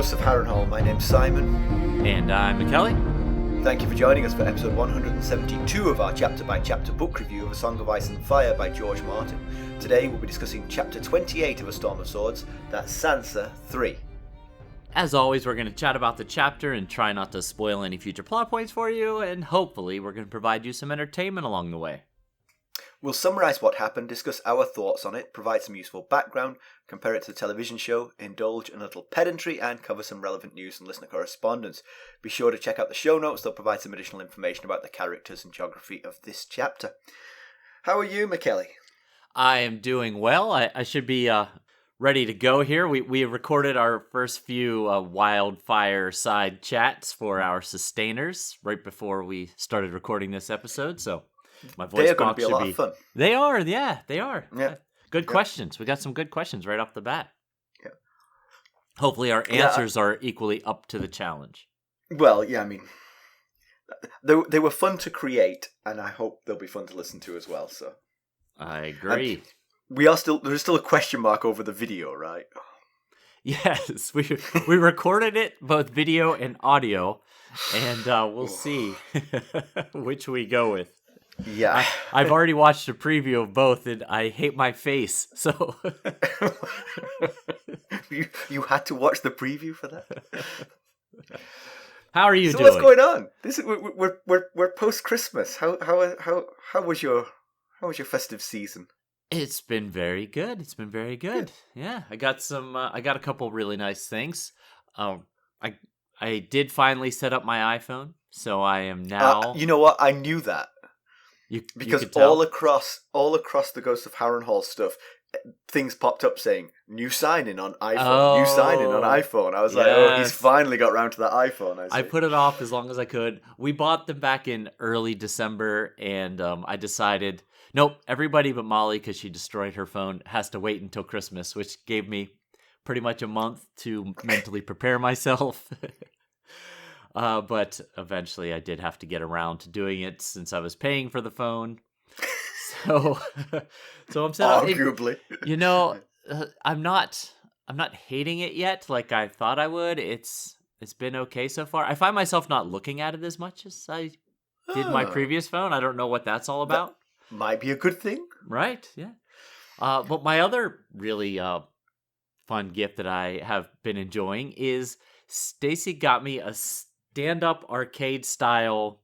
Ghosts of Harrenhal. My name's Simon. And I'm Mackelly. Thank you for joining us for episode 172 of our chapter-by-chapter book review of A Song of Ice and Fire by George Martin. Today we'll be discussing chapter 28 of A Storm of Swords, that's Sansa 3. As always, we're going to chat about the chapter and try not to spoil any future plot points for you, and hopefully we're going to provide you some entertainment along the way. We'll summarise what happened, discuss our thoughts on it, provide some useful background, compare it to the television show, indulge in a little pedantry, and cover some relevant news and listener correspondence. Be sure to check out the show notes, they'll provide some additional information about the characters and geography of this chapter. How are you, Mackelly? I am doing well. I should be ready to go here. We recorded our first few wildfire side chats for our sustainers right before we started recording this episode, so my voice They are going to be a lot of fun. They are, yeah, they are. Yeah. Good questions. We got some good questions right off the bat. Yeah. Hopefully our answers are equally up to the challenge. Well, yeah, I mean, they were fun to create, and I hope they'll be fun to listen to as well. So I agree. There's still a question mark over the video, right? Yes, we recorded it, both video and audio, and we'll see which we go with. Yeah. I've already watched a preview of both, and I hate my face, so... you had to watch the preview for that? How are you doing? What's going on? We're post-Christmas. How was your festive season? It's been very good. It's been very good. Yeah, I got a couple really nice things. I did finally set up my iPhone, so I am now... you know what? I knew that. Because all across the Ghost of Harrenhal stuff, things popped up saying new sign-in on iPhone, new sign-in on iPhone. I was like, oh, he's finally got round to that iPhone. I put it off as long as I could. We bought them back in early December, and I decided, nope, everybody but Molly, because she destroyed her phone, has to wait until Christmas, which gave me pretty much a month to mentally prepare myself. But eventually I did have to get around to doing it since I was paying for the phone. So I'm saying, arguably, I'm not hating it yet like I thought I would. It's been okay so far. I find myself not looking at it as much as I did my previous phone. I don't know what that's all about. That might be a good thing. Right, yeah. But my other really fun gift that I have been enjoying is Stacy got me a stand-up arcade style.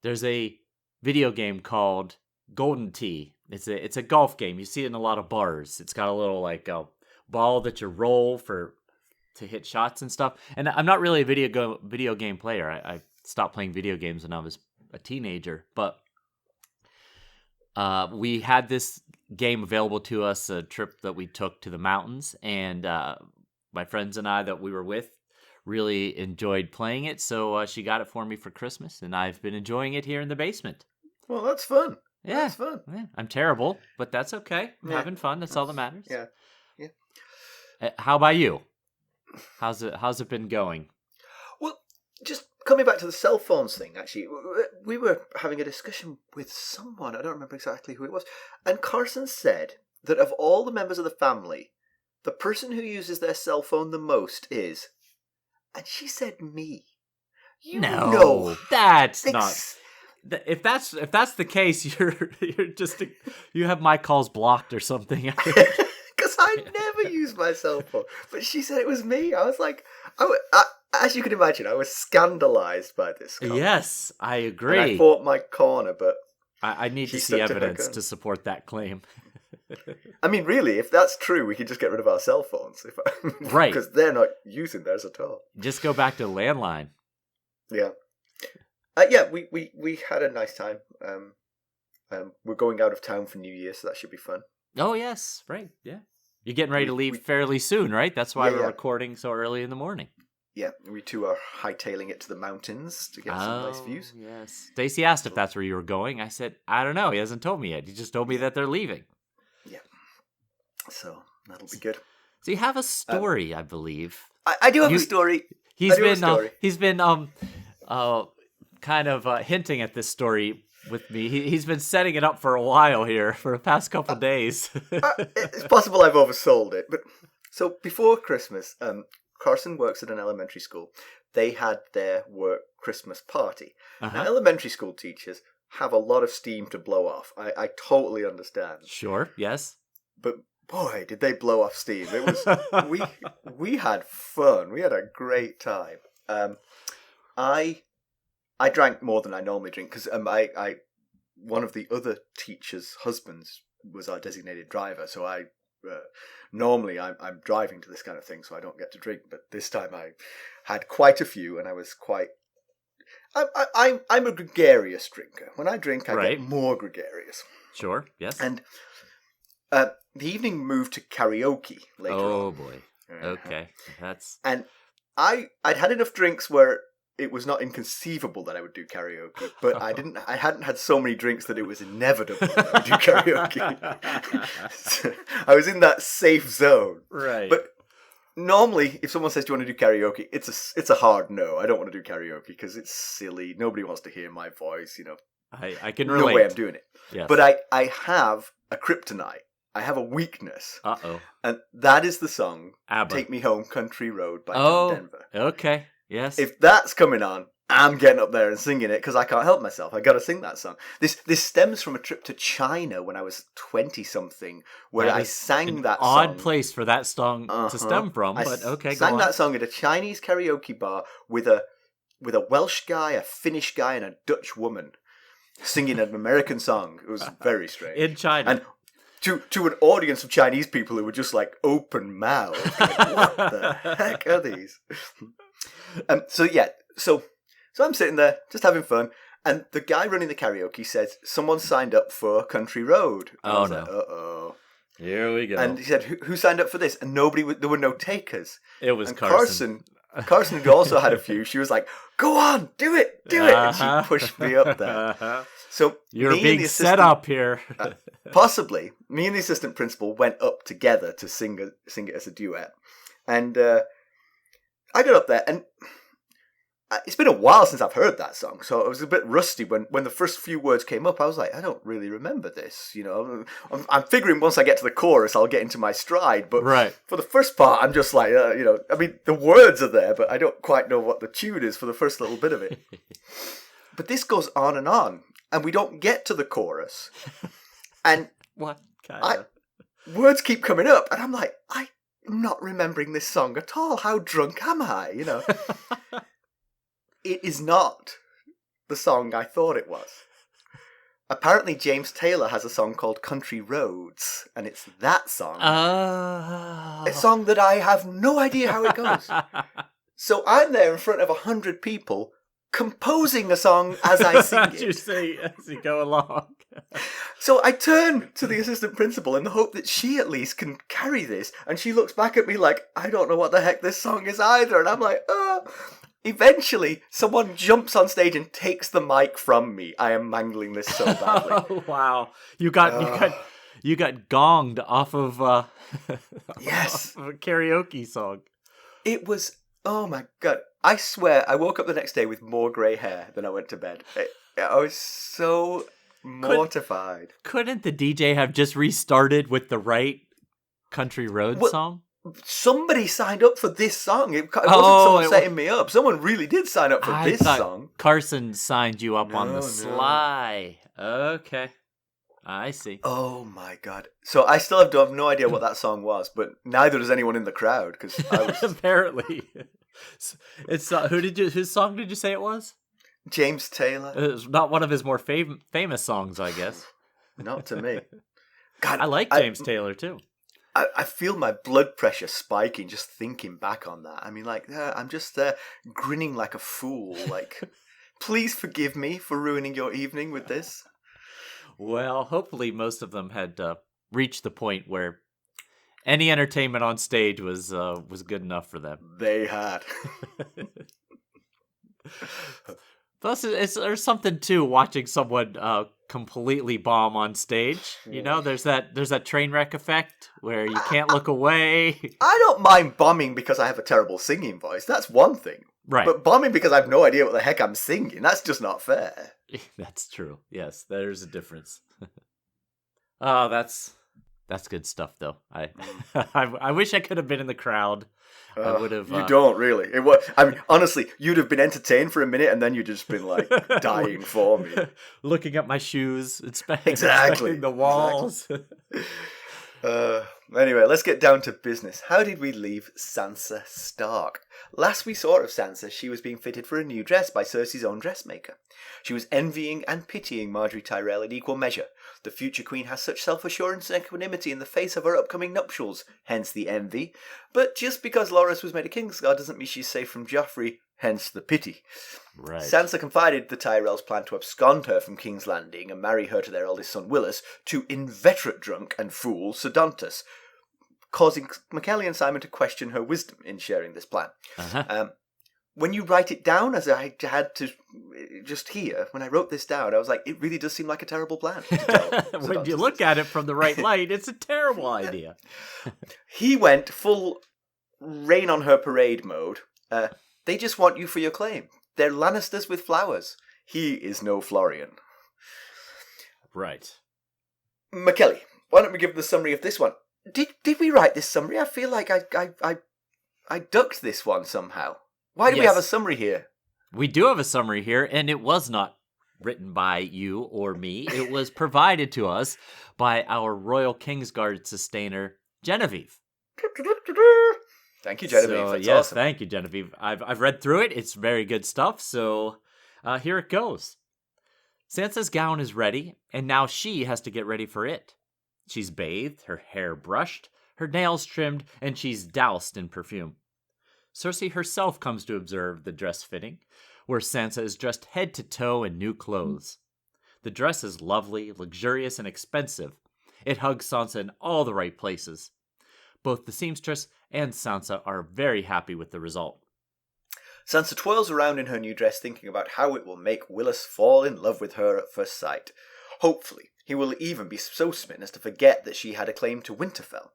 There's a video game called Golden Tee. It's a golf game. You see it in a lot of bars. It's got a little like a ball that you roll to hit shots and stuff. And I'm not really a video game player. I stopped playing video games when I was a teenager. But we had this game available to us, a trip that we took to the mountains, and my friends and I that we were with really enjoyed playing it, so she got it for me for Christmas, and I've been enjoying it here in the basement. Well, that's fun. Yeah, that's fun. Yeah. I'm terrible, but that's okay. I'm having fun. That's all that matters. Yeah. How about you? How's it been going? Well, just coming back to the cell phones thing, actually, we were having a discussion with someone, I don't remember exactly who it was, and Carson said that of all the members of the family, the person who uses their cell phone the most is... And she said me. That's not. If that's the case, you're just you have my calls blocked or something. Because I never use my cell phone. But she said it was me. I was like, as you can imagine, I was scandalized by this comment. Yes, I agree. And I fought my corner, but I need to see evidence to support that claim. I mean, really, if that's true, we can just get rid of our cell phones. Right. Because they're not using theirs at all. Just go back to landline. Yeah. We had a nice time. We're going out of town for New Year, so that should be fun. Oh, yes. Right. Yeah. You're getting ready to leave fairly soon, right? That's why we're recording so early in the morning. Yeah, we too are hightailing it to the mountains to get some nice views. Yes. Stacey asked if that's where you were going. I said, I don't know. He hasn't told me yet. He just told me that they're leaving. Yeah. So that'll be good. So you have a story, I believe. I do have a story. He's been kind of hinting at this story with me. He's been setting it up for a while here, for the past couple days. It's possible I've oversold it, but so before Christmas, Carson works at an elementary school. They had their work Christmas party. Uh-huh. Now, elementary school teachers have a lot of steam to blow off. I totally understand. Sure, yes. But boy, did they blow off steam. It was we had fun. We had a great time. I drank more than I normally drink because I one of the other teachers' husbands was our designated driver, so I normally I'm driving to this kind of thing, so I don't get to drink. But this time I had quite a few, and I was quite. I'm a gregarious drinker. When I drink, I get more gregarious. Sure. Yes. And the evening moved to karaoke later on. Oh boy. Okay. And I'd had enough drinks where it was not inconceivable that I would do karaoke, but I hadn't had so many drinks that it was inevitable that I would do karaoke. So I was in that safe zone. Right. But normally, if someone says, "Do you want to do karaoke?" it's a hard no. I don't want to do karaoke because it's silly. Nobody wants to hear my voice, I can relate. No way I'm doing it. Yes. But I have a kryptonite. I have a weakness. Uh-oh. And that is the song, ABBA. Take Me Home, Country Road by John Denver. Okay. Yes. If that's coming on, I'm getting up there and singing it because I can't help myself. I got to sing that song. This stems from a trip to China when I was 20-something, where I sang that song. Odd place for that song to stem from, but okay, go on. I sang that song at a Chinese karaoke bar with a Welsh guy, a Finnish guy, and a Dutch woman singing an American song. It was very strange. In China. And to an audience of Chinese people who were just like open mouthed. Like, what the heck are these? So I'm sitting there just having fun, and the guy running the karaoke says, "Someone signed up for Country Road." And I was like, uh-oh. Here we go. And he said, "Who signed up for this?" And there were no takers. It was and Carson. Carson had also had a few. She was like, "Go on, do it." And she pushed me up there. So you're being set up here. Possibly. Me and the assistant principal went up together to sing it as a duet. And I got up there, and it's been a while since I've heard that song, so I was a bit rusty when the first few words came up. I was like, I don't really remember this, I'm figuring once I get to the chorus, I'll get into my stride, but for the first part, I'm just like, I mean, the words are there, but I don't quite know what the tune is for the first little bit of it. But this goes on, and we don't get to the chorus, and what words keep coming up, and I'm like, I'm not remembering this song at all. How drunk am I? It is not the song I thought it was. Apparently, James Taylor has a song called Country Roads, and it's that song. A song that I have no idea how it goes. So I'm there in front of 100 people composing a song as I sing it. You say as you go along. So I turn to the assistant principal in the hope that she at least can carry this, and she looks back at me like, I don't know what the heck this song is either, and I'm like, Eventually, someone jumps on stage and takes the mic from me. I am mangling this so badly. Oh, wow. You got gonged off of yes, off of a karaoke song. It was, oh my God. I swear, I woke up the next day with more grey hair than I went to bed. I was so mortified. Couldn't the DJ have just restarted with the right Country Road song? Somebody signed up for this song. It wasn't someone setting me up. Someone really did sign up for this song. Carson signed you up on the sly. Okay. I see. Oh my God. So I still have no idea what that song was, but neither does anyone in the crowd, because I was... Apparently. It's whose song did you say it was? James Taylor. It's not one of his more famous songs, I guess. Not to me. God, I like James Taylor too. I feel my blood pressure spiking just thinking back on that. I mean, I'm just grinning like a fool. Like, please forgive me for ruining your evening with this. Well, hopefully most of them had reached the point where any entertainment on stage was good enough for them. They had. Plus, there's something too watching someone completely bomb on stage. There's that train wreck effect where you can't look away. I don't mind bombing because I have a terrible singing voice. That's one thing. Right. But bombing because I have no idea what the heck I'm singing, that's just not fair. That's true. Yes, there's a difference. Oh, that's That's good stuff, though. I wish I could have been in the crowd. I would have. You don't really. It was. I mean, honestly, you'd have been entertained for a minute, and then you'd just been like dying for me, looking at my shoes, exactly inspecting the walls. Exactly. Anyway, let's get down to business. How did we leave Sansa Stark? Last we saw of Sansa, she was being fitted for a new dress by Cersei's own dressmaker. She was envying and pitying Margaery Tyrell in equal measure. The future queen has such self-assurance and equanimity in the face of her upcoming nuptials, hence the envy. But just because Loras was made a Kingsguard doesn't mean she's safe from Joffrey, hence the pity. Right. Sansa confided the Tyrells' plan to abscond her from King's Landing and marry her to their eldest son Willas to inveterate drunk and fool Sir Dontos, causing Mackelly and Simon to question her wisdom in sharing this plan. When you write it down, as I had to just hear, when I wrote this down, I was like, it really does seem like a terrible plan. When you look at it from the right light, it's a terrible idea. He went full rain on her parade mode. They just want you for your claim. They're Lannisters with flowers. He is no Florian. Right. Mackelly, why don't we give the summary of this one? Did we write this summary? I feel like I ducked this one somehow. Why do we have a summary here? We do have a summary here, and it was not written by you or me. It was provided to us by our Royal Kingsguard sustainer, Genevieve. Thank you, Genevieve. So, That's yes, awesome. Thank you, Genevieve. I've read through it. It's very good stuff. So here it goes. Sansa's gown is ready, and now she has to get ready for it. She's bathed, her hair brushed, her nails trimmed, and she's doused in perfume. Cersei herself comes to observe the dress fitting, where Sansa is dressed head to toe in new clothes. The dress is lovely, luxurious, and expensive. It hugs Sansa in all the right places. Both the seamstress and Sansa are very happy with the result. Sansa twirls around in her new dress thinking about how it will make Willas fall in love with her at first sight. Hopefully, he will even be so smitten as to forget that she had a claim to Winterfell.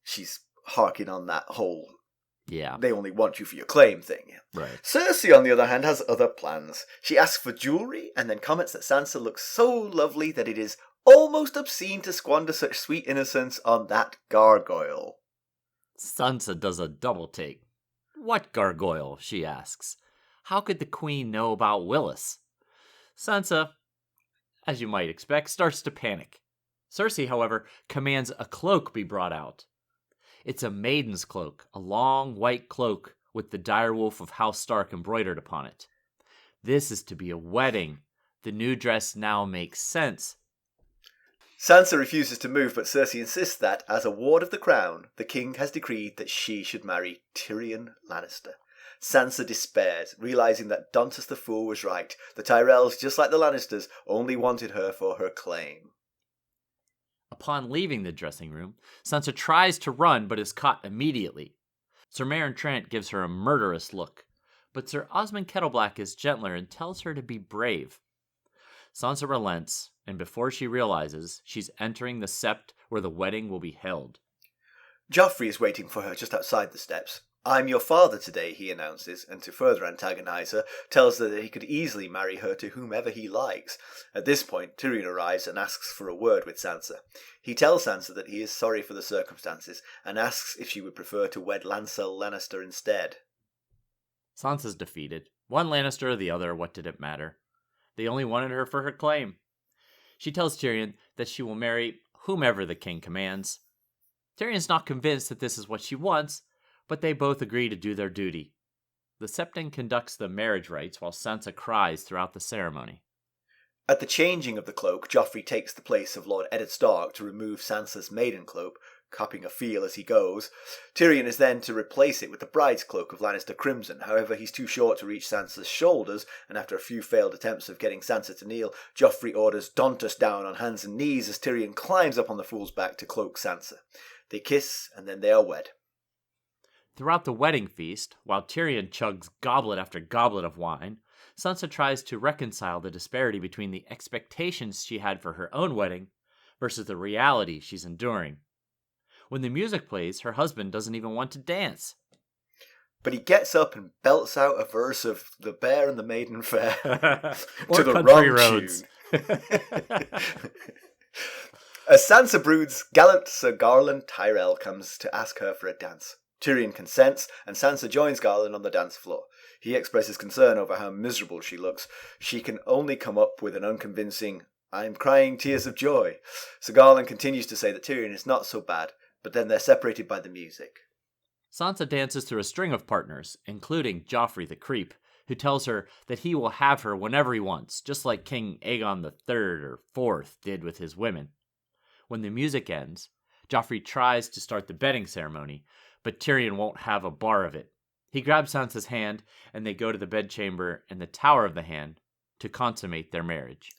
She's harking on that whole they only want you for your claim thing. Right. Cersei, on the other hand, has other plans. She asks for jewellery and then comments that Sansa looks so lovely that it is almost obscene to squander such sweet innocence on that gargoyle. Sansa does a double take. What gargoyle? She asks. How could the queen know about Willas? Sansa, as you might expect, starts to panic. Cersei, however, commands a cloak be brought out. It's a maiden's cloak, a long white cloak with the direwolf of House Stark embroidered upon it. This is to be a wedding. The new dress now makes sense. Sansa refuses to move, but Cersei insists that, as a ward of the crown, the king has decreed that she should marry Tyrion Lannister. Sansa despairs, realising that Dontos the Fool was right. The Tyrells, just like the Lannisters, only wanted her for her claim. Upon leaving the dressing room, Sansa tries to run but is caught immediately. Sir Meryn Trant gives her a murderous look, but Sir Osmond Kettleblack is gentler and tells her to be brave. Sansa relents, and before she realizes, she's entering the sept where the wedding will be held. Joffrey is waiting for her just outside the steps. "I'm your father today," he announces, and to further antagonize her, tells her that he could easily marry her to whomever he likes. At this point, Tyrion arrives and asks for a word with Sansa. He tells Sansa that he is sorry for the circumstances, and asks if she would prefer to wed Lancel Lannister instead. Sansa's defeated. One Lannister or the other, what did it matter? They only wanted her for her claim. She tells Tyrion that she will marry whomever the king commands. Tyrion's not convinced that this is what she wants, but they both agree to do their duty. The Septon conducts the marriage rites while Sansa cries throughout the ceremony. At the changing of the cloak, Joffrey takes the place of Lord Eddard Stark to remove Sansa's maiden cloak, copping a feel as he goes. Tyrion is then to replace it with the bride's cloak of Lannister crimson. However, he's too short to reach Sansa's shoulders, and after a few failed attempts of getting Sansa to kneel, Joffrey orders Dontos down on hands and knees as Tyrion climbs up on the fool's back to cloak Sansa. They kiss, and then they are wed. Throughout the wedding feast, while Tyrion chugs goblet after goblet of wine, Sansa tries to reconcile the disparity between the expectations she had for her own wedding versus the reality she's enduring. When the music plays, her husband doesn't even want to dance. But he gets up and belts out a verse of The Bear and the Maiden Fair or to the Country wrong Roads. tune. As Sansa broods, gallant Sir Garland Tyrell comes to ask her for a dance. Tyrion consents, and Sansa joins Garland on the dance floor. He expresses concern over how miserable she looks. She can only come up with an unconvincing, "I'm crying tears of joy." Sir Garland continues to say that Tyrion is not so bad, but then they're separated by the music. Sansa dances through a string of partners, including Joffrey the Creep, who tells her that he will have her whenever he wants, just like King Aegon III or IV did with his women. When the music ends, Joffrey tries to start the bedding ceremony, but Tyrion won't have a bar of it. He grabs Sansa's hand, and they go to the bedchamber in the Tower of the Hand to consummate their marriage.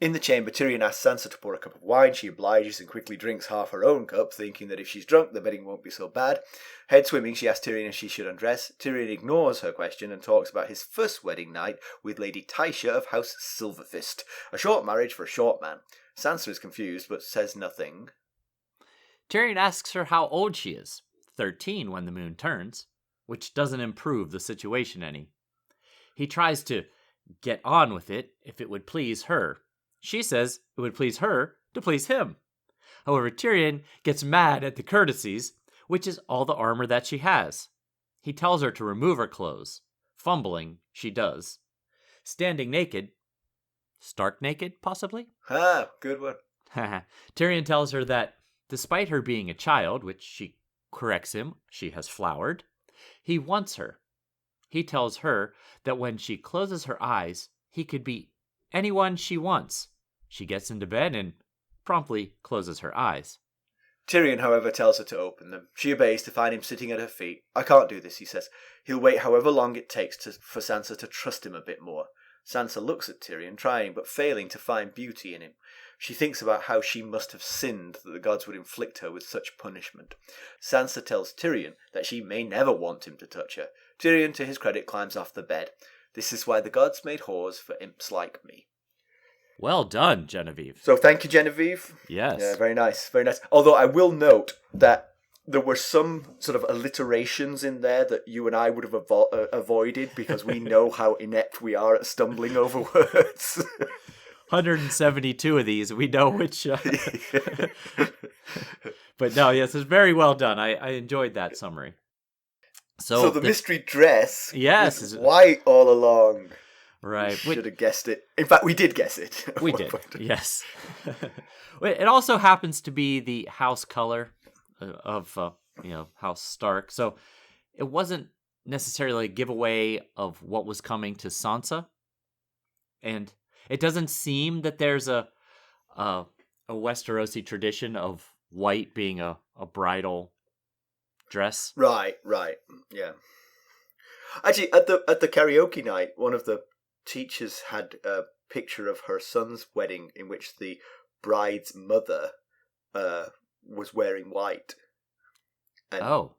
In the chamber, Tyrion asks Sansa to pour a cup of wine. She obliges and quickly drinks half her own cup, thinking that if she's drunk, the bedding won't be so bad. Head swimming, she asks Tyrion if she should undress. Tyrion ignores her question and talks about his first wedding night with Lady Tysha of House Silverfist. A short marriage for a short man. Sansa is confused, but says nothing. Tyrion asks her how old she is, 13 when the moon turns, which doesn't improve the situation any. He tries to get on with it if it would please her. She says it would please her to please him. However, Tyrion gets mad at the courtesies, which is all the armor that she has. He tells her to remove her clothes. Fumbling, she does. Standing naked, stark naked, possibly? Good one. Tyrion tells her that despite her being a child, which she corrects him, she has flowered, he wants her. He tells her that when she closes her eyes, he could be anyone she wants. She gets into bed and promptly closes her eyes. Tyrion, however, tells her to open them. She obeys to find him sitting at her feet. "I can't do this," he says. He'll wait however long it takes for Sansa to trust him a bit more. Sansa looks at Tyrion, trying but failing to find beauty in him. She thinks about how she must have sinned that the gods would inflict her with such punishment. Sansa tells Tyrion that she may never want him to touch her. Tyrion, to his credit, climbs off the bed. "This is why the gods made whores for imps like me." Well done, Genevieve. So thank you, Genevieve. Yes. Yeah, very nice, very nice. Although I will note that there were some sort of alliterations in there that you and I would have avoided because we know how inept we are at stumbling over words. 172 of these. We know which. But no, yes, it's very well done. I enjoyed that summary. So the mystery dress is white all along. Right. We should have guessed it. In fact, we did guess it. We did, yes. It also happens to be the house color of House Stark. So it wasn't necessarily a giveaway of what was coming to Sansa. And it doesn't seem that there's a Westerosi tradition of white being a bridal dress. Right, yeah. Actually, at the karaoke night, one of the teachers had a picture of her son's wedding in which the bride's mother was wearing white. And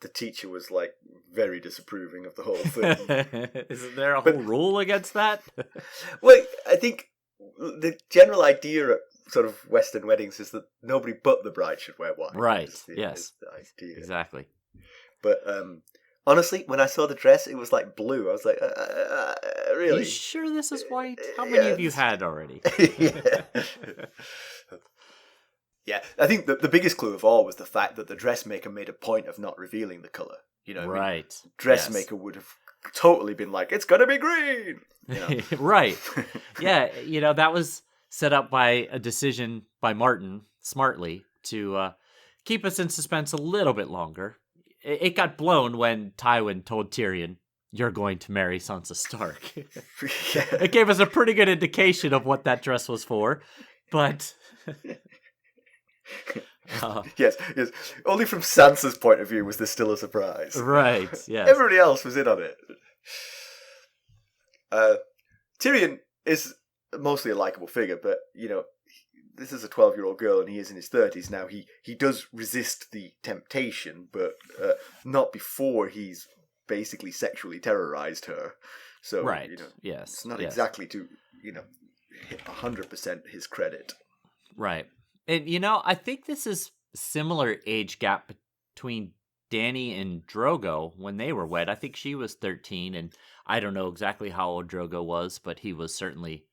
the teacher was like very disapproving of the whole thing. Isn't there a whole rule against that? Well, I think the general idea at sort of Western weddings is that nobody but the bride should wear white. Right. Yes. Is the idea. Exactly. But honestly, when I saw the dress, it was like blue. I was like, really? Are you sure this is white? How many have you had already? Yeah, I think the biggest clue of all was the fact that the dressmaker made a point of not revealing the colour. Right. Dressmaker would have totally been like, "It's going to be green!" Right. Yeah, that was set up by a decision by Martin, smartly, to keep us in suspense a little bit longer. It got blown when Tywin told Tyrion, "You're going to marry Sansa Stark." It gave us a pretty good indication of what that dress was for, but... Yes. Only from Sansa's point of view was this still a surprise. Right, yes. Everybody else was in on it. Tyrion is mostly a likable figure, but, this is a 12-year-old girl and he is in his 30s now. He does resist the temptation, but not before he's basically sexually terrorized her. So, right. Yes. It's not exactly to, hit 100% his credit. Right. And, I think this is a similar age gap between Dany and Drogo when they were wed. I think she was 13, and I don't know exactly how old Drogo was, but he was certainly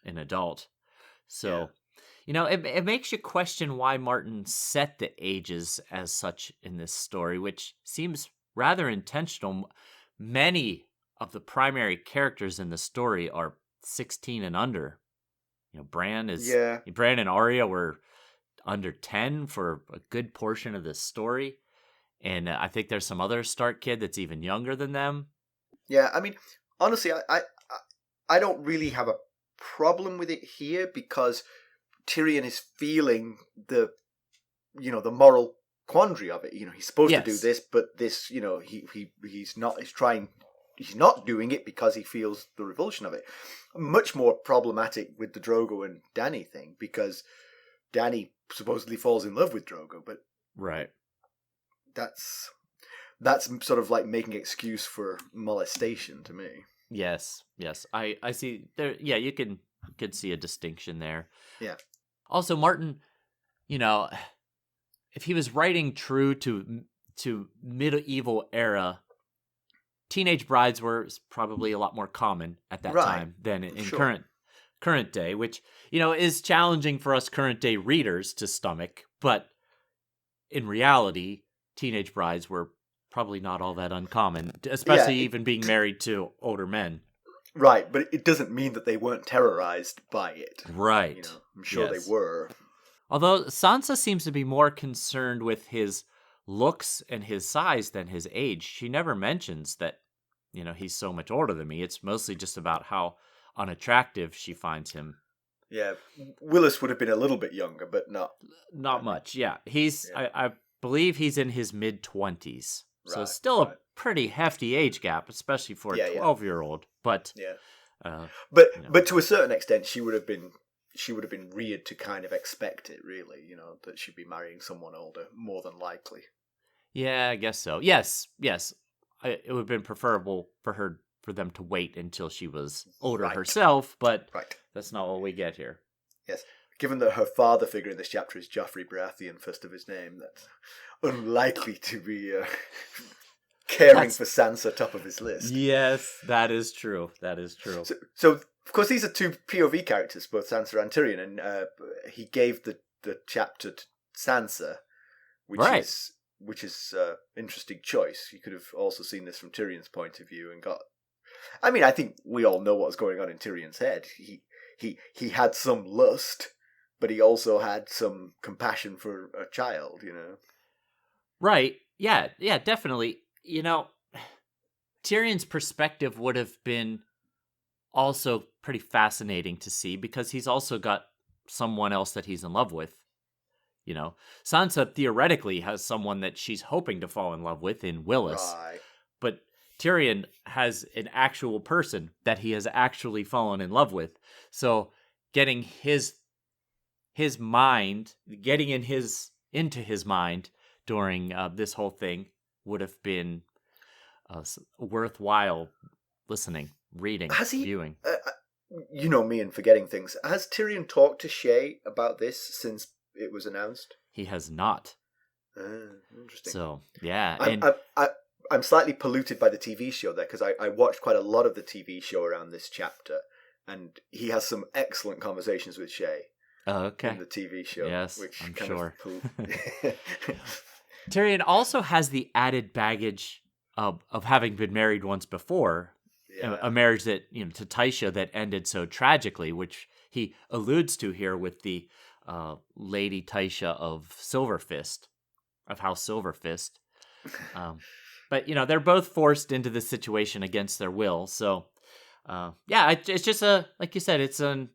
an adult. So, it makes you question why Martin set the ages as such in this story, which seems rather intentional. Many of the primary characters in the story are 16 and under. Yeah. Bran and Arya were under 10 for a good portion of this story. And I think there's some other Stark kid that's even younger than them. Yeah, I mean, honestly, I don't really have a problem with it here because Tyrion is feeling the moral quandary of it. He's supposed to do this, but this, he's not doing it because he feels the revulsion of it. Much more problematic with the Drogo and Dany thing, because Dany supposedly falls in love with Drogo, but right. That's sort of like making excuse for molestation to me. Yes. I see there. Yeah, you could see a distinction there. Yeah. Also, Martin, if he was writing true to medieval era, teenage brides were probably a lot more common at that time than in current day, which is challenging for us current day readers to stomach. But in reality, teenage brides were probably not all that uncommon, especially even being married to older men. Right, but it doesn't mean that they weren't terrorized by it. Right. I'm sure they were. Although Sansa seems to be more concerned with his looks and his size than his age. She never mentions that, he's so much older than me. It's mostly just about how unattractive she finds him. Yeah, Willas would have been a little bit younger, but not much. Yeah, I believe he's in his mid-20s. So still a pretty hefty age gap, especially for a 12-year-old. But but to a certain extent, she would have been reared to kind of expect it, really. That she'd be marrying someone older, more than likely. Yeah, I guess so. Yes. It would have been preferable for them to wait until she was older herself, but that's not what we get here. Yes. Given that her father figure in this chapter is Joffrey Baratheon, first of his name, that's unlikely to be caring for Sansa top of his list. Yes, that is true. So of course, these are two POV characters, both Sansa and Tyrion, and he gave the chapter to Sansa, which is interesting choice. You could have also seen this from Tyrion's point of view and got. I mean, I think we all know what's going on in Tyrion's head. He had some lust, but he also had some compassion for a child, Right. Yeah, definitely. Tyrion's perspective would have been also pretty fascinating to see because he's also got someone else that he's in love with. Sansa theoretically has someone that she's hoping to fall in love with in Willas. Right. But Tyrion has an actual person that he has actually fallen in love with. So getting his mind, getting into his mind during this whole thing would have been worthwhile listening, reading, viewing. You know me and forgetting things. Has Tyrion talked to Shay about this since it was announced? He has not. Interesting. So, yeah. I'm slightly polluted by the TV show there because I watched quite a lot of the TV show around this chapter, and he has some excellent conversations with Shay. Oh, okay. In the TV show. Yes, which I'm sure. Of Tyrion also has the added baggage of having been married once before. Yeah. A marriage that, to Tysha that ended so tragically, which he alludes to here with the Lady Tysha of Silverfist, of House Silverfist. But, they're both forced into this situation against their will. So, it's just like you said, it's a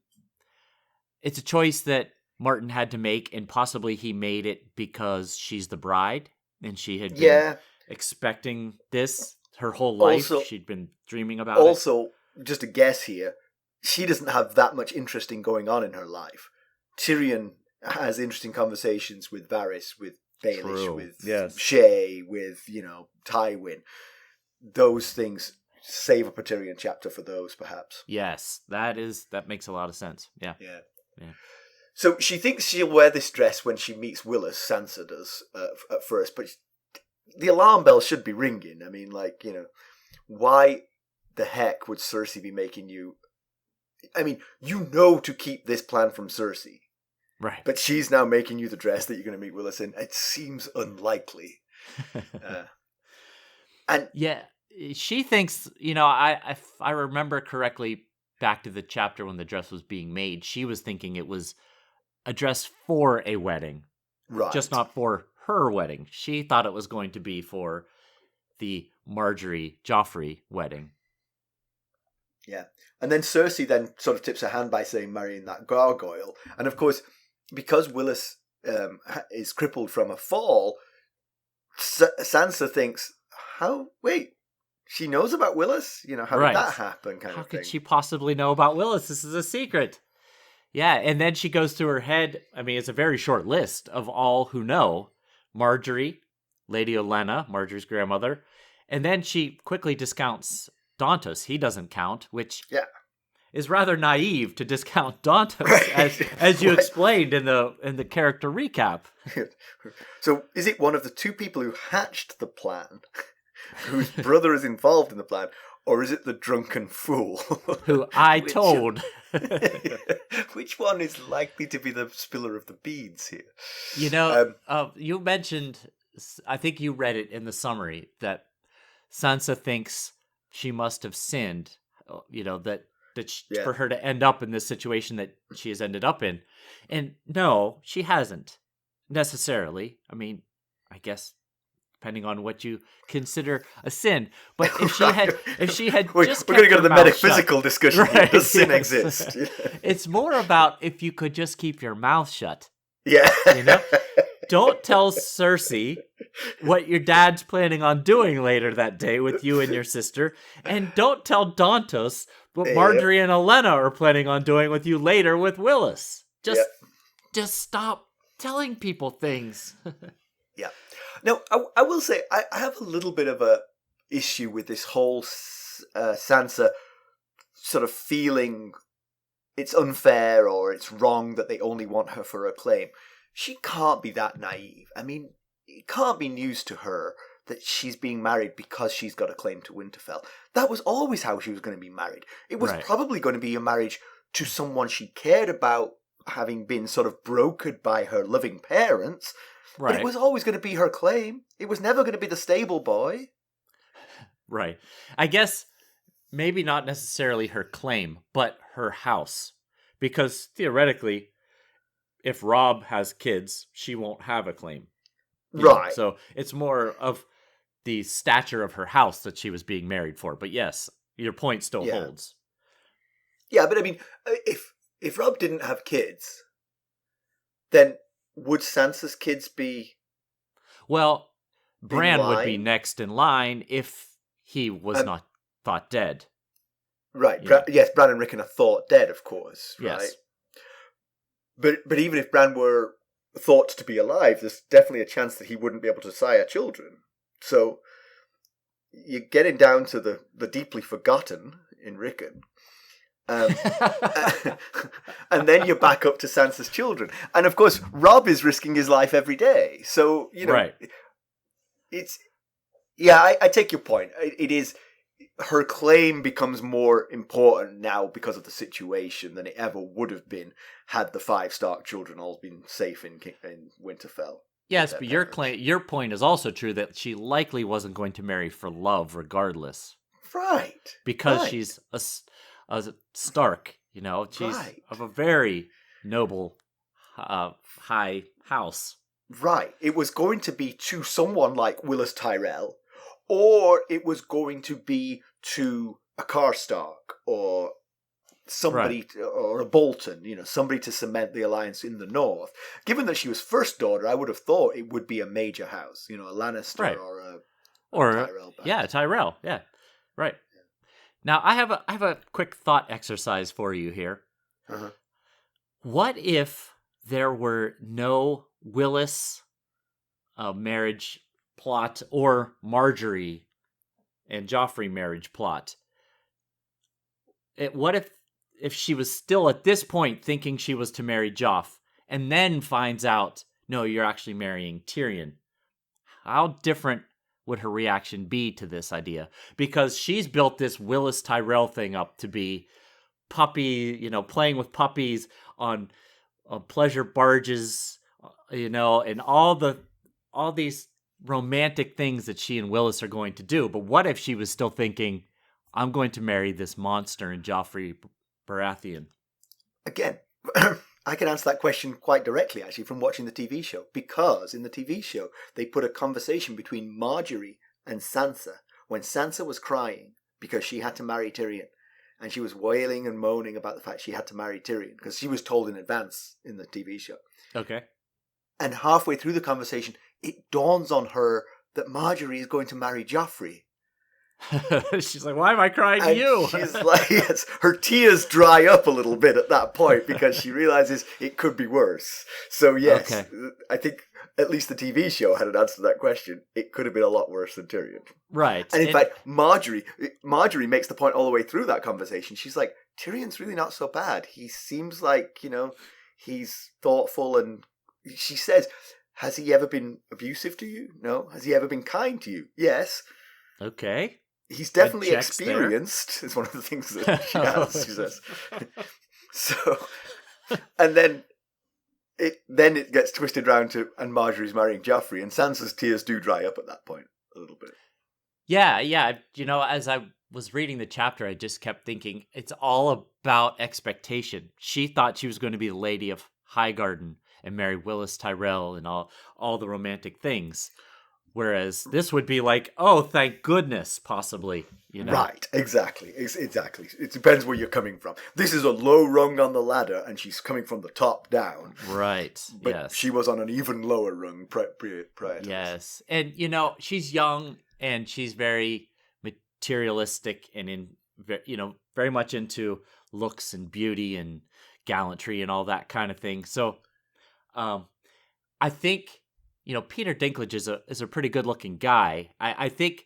choice that Martin had to make, and possibly he made it because she's the bride, and she had been expecting this her whole life. She'd been dreaming about it. Also, just a guess here, she doesn't have that much interesting going on in her life. Tyrion has interesting conversations with Varys, with Baelish, with Shay, with, Tywin. Those things save up a Tyrion chapter for those, perhaps. Yes, that makes a lot of sense. Yeah. So she thinks she'll wear this dress when she meets Willas, Sansa does, at first, but the alarm bell should be ringing. I mean, why the heck would Cersei be making you... I mean, to keep this plan from Cersei. Right. But she's now making you the dress that you're going to meet Willas in. It seems unlikely. And yeah, she thinks, if I remember correctly, back to the chapter when the dress was being made, she was thinking it was a dress for a wedding, right. just not for her wedding. She thought it was going to be for the Marjorie Joffrey wedding. Yeah. And then Cersei then sort of tips her hand by saying marrying that gargoyle. And of course, because Willas is crippled from a fall, Sansa thinks, wait, she knows about Willas? How Right. did that happen? How could she possibly know about Willas? This is a secret. Yeah, and then she goes through her head. I mean, it's a very short list of all who know. Marjorie, Lady Olenna, Marjorie's grandmother. And then she quickly discounts Dantos. He doesn't count, which is rather naive to discount Dantos, as you explained in the character recap. So is it one of the two people who hatched the plan, whose brother is involved in the plan, or is it the drunken fool? Who I told. Which one is likely to be the spiller of the beads here? You mentioned, I think you read it in the summary, that Sansa thinks she must have sinned, for her to end up in this situation that she has ended up in. And no, she hasn't necessarily. I mean, I guess depending on what you consider a sin. But if she had we're going to go to the metaphysical discussion. Right, does sin exist? It's more about if you could just keep your mouth shut. Yeah. Don't tell Cersei what your dad's planning on doing later that day with you and your sister, and don't tell Dantos what Marjorie and Olenna are planning on doing with you later with Willas. Just stop telling people things. Yeah. Now, I will say, I have a little bit of a issue with this whole Sansa sort of feeling it's unfair or it's wrong that they only want her for her claim. She can't be that naive. I mean, it can't be news to her that she's being married because she's got a claim to Winterfell. That was always how she was going to be married. It was probably going to be a marriage to someone she cared about, having been sort of brokered by her loving parents. Right. But it was always going to be her claim. It was never going to be the stable boy. Right. I guess maybe not necessarily her claim, but her house. Because theoretically, if Robb has kids, she won't have a claim. Right. So it's more of the stature of her house that she was being married for. But yes, your point still holds. Yeah, but I mean, if Robb didn't have kids, then would Sansa's kids be... Well, Bran would be next in line if he was not thought dead. Right. Yes, Bran and Rickon are thought dead, of course. Right? Yes. But even if Bran were thought to be alive, there's definitely a chance that he wouldn't be able to sire children. So you're getting down to the deeply forgotten in Rickon. And then you're back up to Sansa's children. And of course, Robb is risking his life every day. So, it's... Yeah, I take your point. It is... Her claim becomes more important now because of the situation than it ever would have been had the 5 Stark children all been safe in Winterfell. Yes, but your point is also true that she likely wasn't going to marry for love regardless. Right. Because she's a Stark, she's of a very noble, high house. Right. It was going to be to someone like Willas Tyrell, or it was going to be to a Karstark or somebody, or a Bolton, somebody to cement the alliance in the north. Given that she was first daughter, I would have thought it would be a major house, a Lannister or a Tyrell. Tyrell. Yeah, right. Now I have a quick thought exercise for you here. Uh-huh. What if there were no Willas marriage plot or Marjorie and Joffrey marriage plot? What if she was still at this point thinking she was to marry Joff and then finds out, no, you're actually marrying Tyrion? How different would her reaction be to this idea? Because she's built this Willas Tyrell thing up to be puppy, playing with puppies on pleasure barges, and all these romantic things that she and Willas are going to do. But what if she was still thinking, I'm going to marry this monster in Joffrey Baratheon? Again, I can answer that question quite directly, actually, from watching the TV show. Because in the TV show, they put a conversation between Marjorie and Sansa when Sansa was crying because she had to marry Tyrion. And she was wailing and moaning about the fact she had to marry Tyrion because she was told in advance in the TV show. Okay. And halfway through the conversation, it dawns on her that Marjorie is going to marry Joffrey. She's like, why am I crying to And you? she's like, yes, her tears dry up a little bit at that point because she realizes it could be worse. So yes, Okay. I think at least the TV show had an answer to that question. It could have been a lot worse than Tyrion. Right. And in fact, Marjorie makes the point all the way through that conversation. She's like, Tyrion's really not so bad. He seems like, he's thoughtful, and she says, has he ever been abusive to you? No. Has he ever been kind to you? Yes. Okay. He's definitely experienced. It's one of the things that she has. She says. So, and then it gets twisted round to, and Marjorie's marrying Joffrey, and Sansa's tears do dry up at that point a little bit. Yeah. As I was reading the chapter, I just kept thinking it's all about expectation. She thought she was going to be the Lady of Highgarden and marry Willas Tyrell and all the romantic things. Whereas this would be like, oh, thank goodness, possibly, Right, exactly. It depends where you're coming from. This is a low rung on the ladder, and she's coming from the top down. Right, but yes. She was on an even lower rung prior to yes, and, she's young, and she's very materialistic and, very much into looks and beauty and gallantry and all that kind of thing. So, I think... Peter Dinklage is a pretty good-looking guy. I think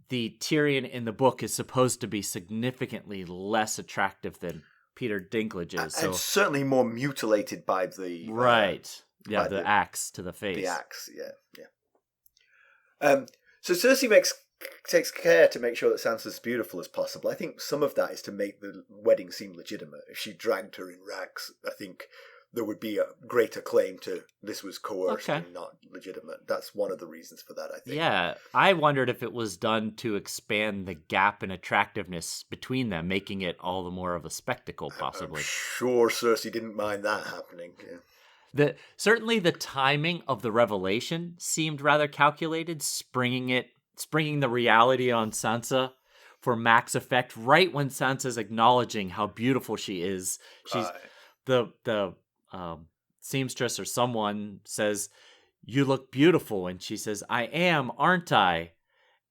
the Tyrion in the book is supposed to be significantly less attractive than Peter Dinklage is. And certainly more mutilated by the... Right. Yeah, the axe to the face. The axe, yeah. So Cersei takes care to make sure that Sansa's as beautiful as possible. I think some of that is to make the wedding seem legitimate. If she dragged her in rags, I think... there would be a greater claim to this was coerced and not legitimate. That's one of the reasons for that, I think. Yeah, I wondered if it was done to expand the gap in attractiveness between them, making it all the more of a spectacle, possibly. I'm sure Cersei didn't mind that happening. Yeah. Certainly the timing of the revelation seemed rather calculated, springing the reality on Sansa for max effect right when Sansa's acknowledging how beautiful she is. She's the seamstress or someone says, "You look beautiful," and she says, "I am, aren't I?"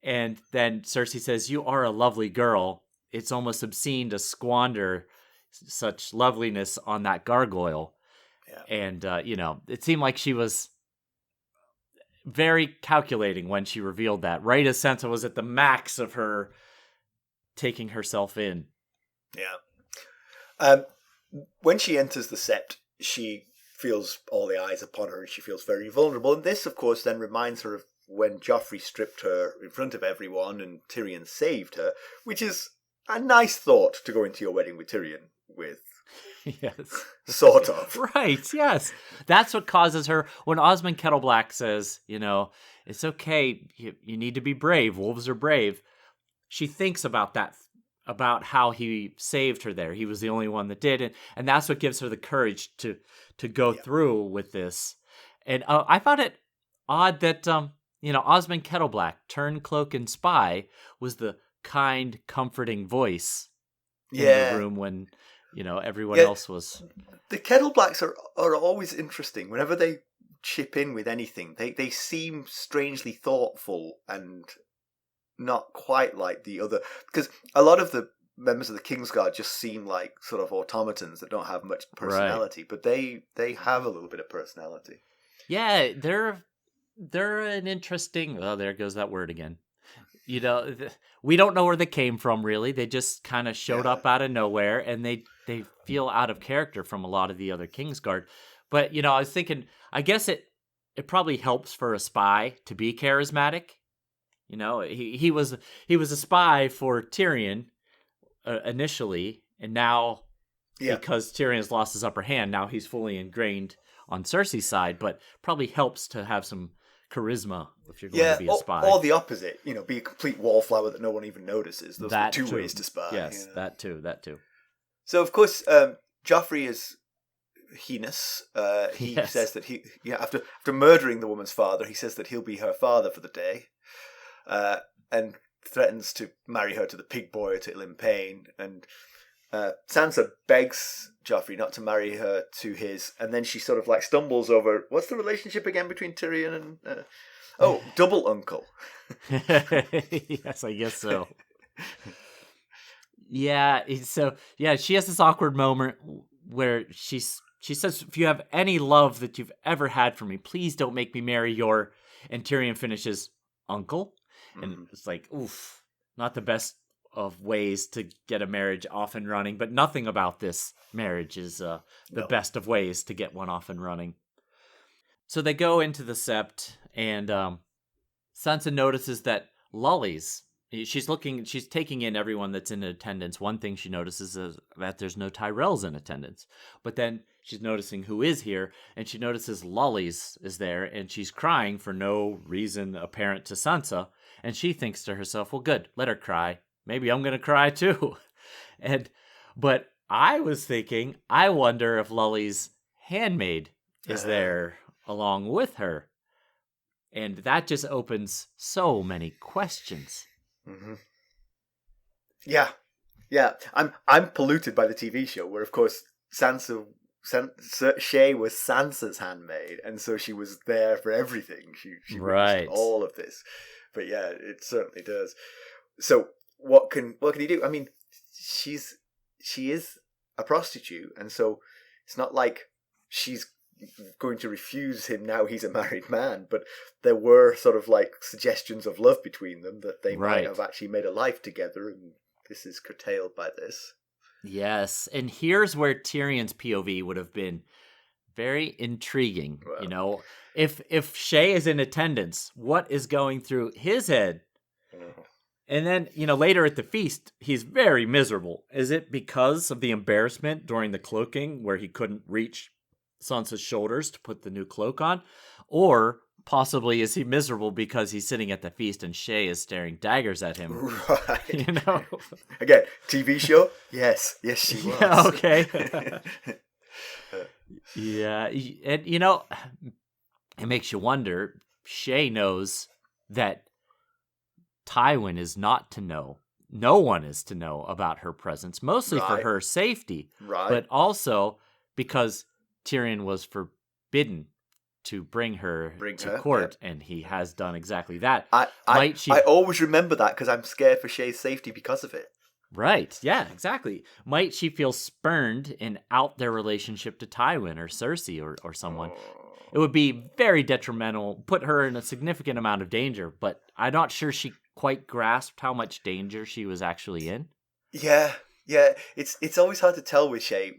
And then Cersei says, "You are a lovely girl." It's almost obscene to squander such loveliness on that gargoyle. Yeah. And it seemed like she was very calculating when she revealed that, right as Sansa was at the max of her taking herself in. Yeah. When she enters the Sept, she feels all the eyes upon her and she feels very vulnerable. And this, of course, then reminds her of when Joffrey stripped her in front of everyone and Tyrion saved her, which is a nice thought to go into your wedding with Tyrion with. Yes. Sort of. Right, yes. That's what causes her, when Osmond Kettleblack says, it's okay, you need to be brave, wolves are brave. She thinks about that, about how he saved her there. He was the only one that did. And that's what gives her the courage to go through with this. And I found it odd that, Osmond Kettleblack, turned cloak and spy, was the kind, comforting voice in the room when, everyone else was. The Kettleblacks are always interesting. Whenever they chip in with anything, they seem strangely thoughtful and not quite like the other, because a lot of the members of the Kingsguard just seem like sort of automatons that don't have much personality, right. But they have a little bit of personality. Yeah, they're an interesting. Oh, there goes that word again. We don't know where they came from, really. They just kind of showed up out of nowhere, and they feel out of character from a lot of the other Kingsguard. But I was thinking, I guess it probably helps for a spy to be charismatic. He was a spy for Tyrion initially, and now because Tyrion's lost his upper hand. Now he's fully ingrained on Cersei's side, but probably helps to have some charisma if you're going to be a spy. Or the opposite, be a complete wallflower that no one even notices. Those are two ways to spy. Yes, that too. So, of course, Joffrey is heinous. He says that after murdering the woman's father, he says that he'll be her father for the day, and threatens to marry her to the pig boy to Ilyn Payne. And Sansa begs Joffrey not to marry her to his, and then she sort of like stumbles over, what's the relationship again between Tyrion and... double uncle. Yes, I guess so. Yeah, she has this awkward moment where she says, if you have any love that you've ever had for me, please don't make me marry your... And Tyrion finishes, uncle? And it's like, oof, not the best of ways to get a marriage off and running, but nothing about this marriage is the best of ways to get one off and running. So they go into the sept, and Sansa notices that Lully's... She's taking in everyone that's in attendance. One thing she notices is that there's no Tyrells in attendance. But then she's noticing who is here, and she notices Lully's is there, and she's crying for no reason apparent to Sansa. And she thinks to herself, well, good, let her cry. Maybe I'm going to cry too. But I was thinking, I wonder if Lully's handmaid is there along with her. And that just opens so many questions. Mm-hmm. Yeah. I'm polluted by the TV show, where of course Shae was Sansa's handmaid, and so she was there for everything. She witnessed all of this. But yeah, it certainly does. So what can he do? I mean, she is a prostitute, and so it's not like she's going to refuse him now he's a married man, but there were sort of like suggestions of love between them, that they might have actually made a life together, and this is curtailed by this. Yes, and here's where Tyrion's POV would have been very intriguing. Well, if Shae is in attendance, what is going through his head? And then, later at the feast, he's very miserable. Is it because of the embarrassment during the cloaking, where he couldn't reach Sansa's shoulders to put the new cloak on? Or possibly is he miserable because he's sitting at the feast and Shae is staring daggers at him? Right. Again, TV show? Yes, she was. Yeah, okay. Yeah, and it makes you wonder. Shae knows that Tywin is not to know. No one is to know about her presence, mostly for her safety, but also because Tyrion was forbidden to bring her to court, and he has done exactly that. I always remember that because I'm scared for Shae's safety because of it. Right, yeah, exactly. Might she feel spurned and out their relationship to Tywin or Cersei or someone? It would be very detrimental, put her in a significant amount of danger, but I'm not sure she quite grasped how much danger she was actually in. Yeah. It's always hard to tell with Shae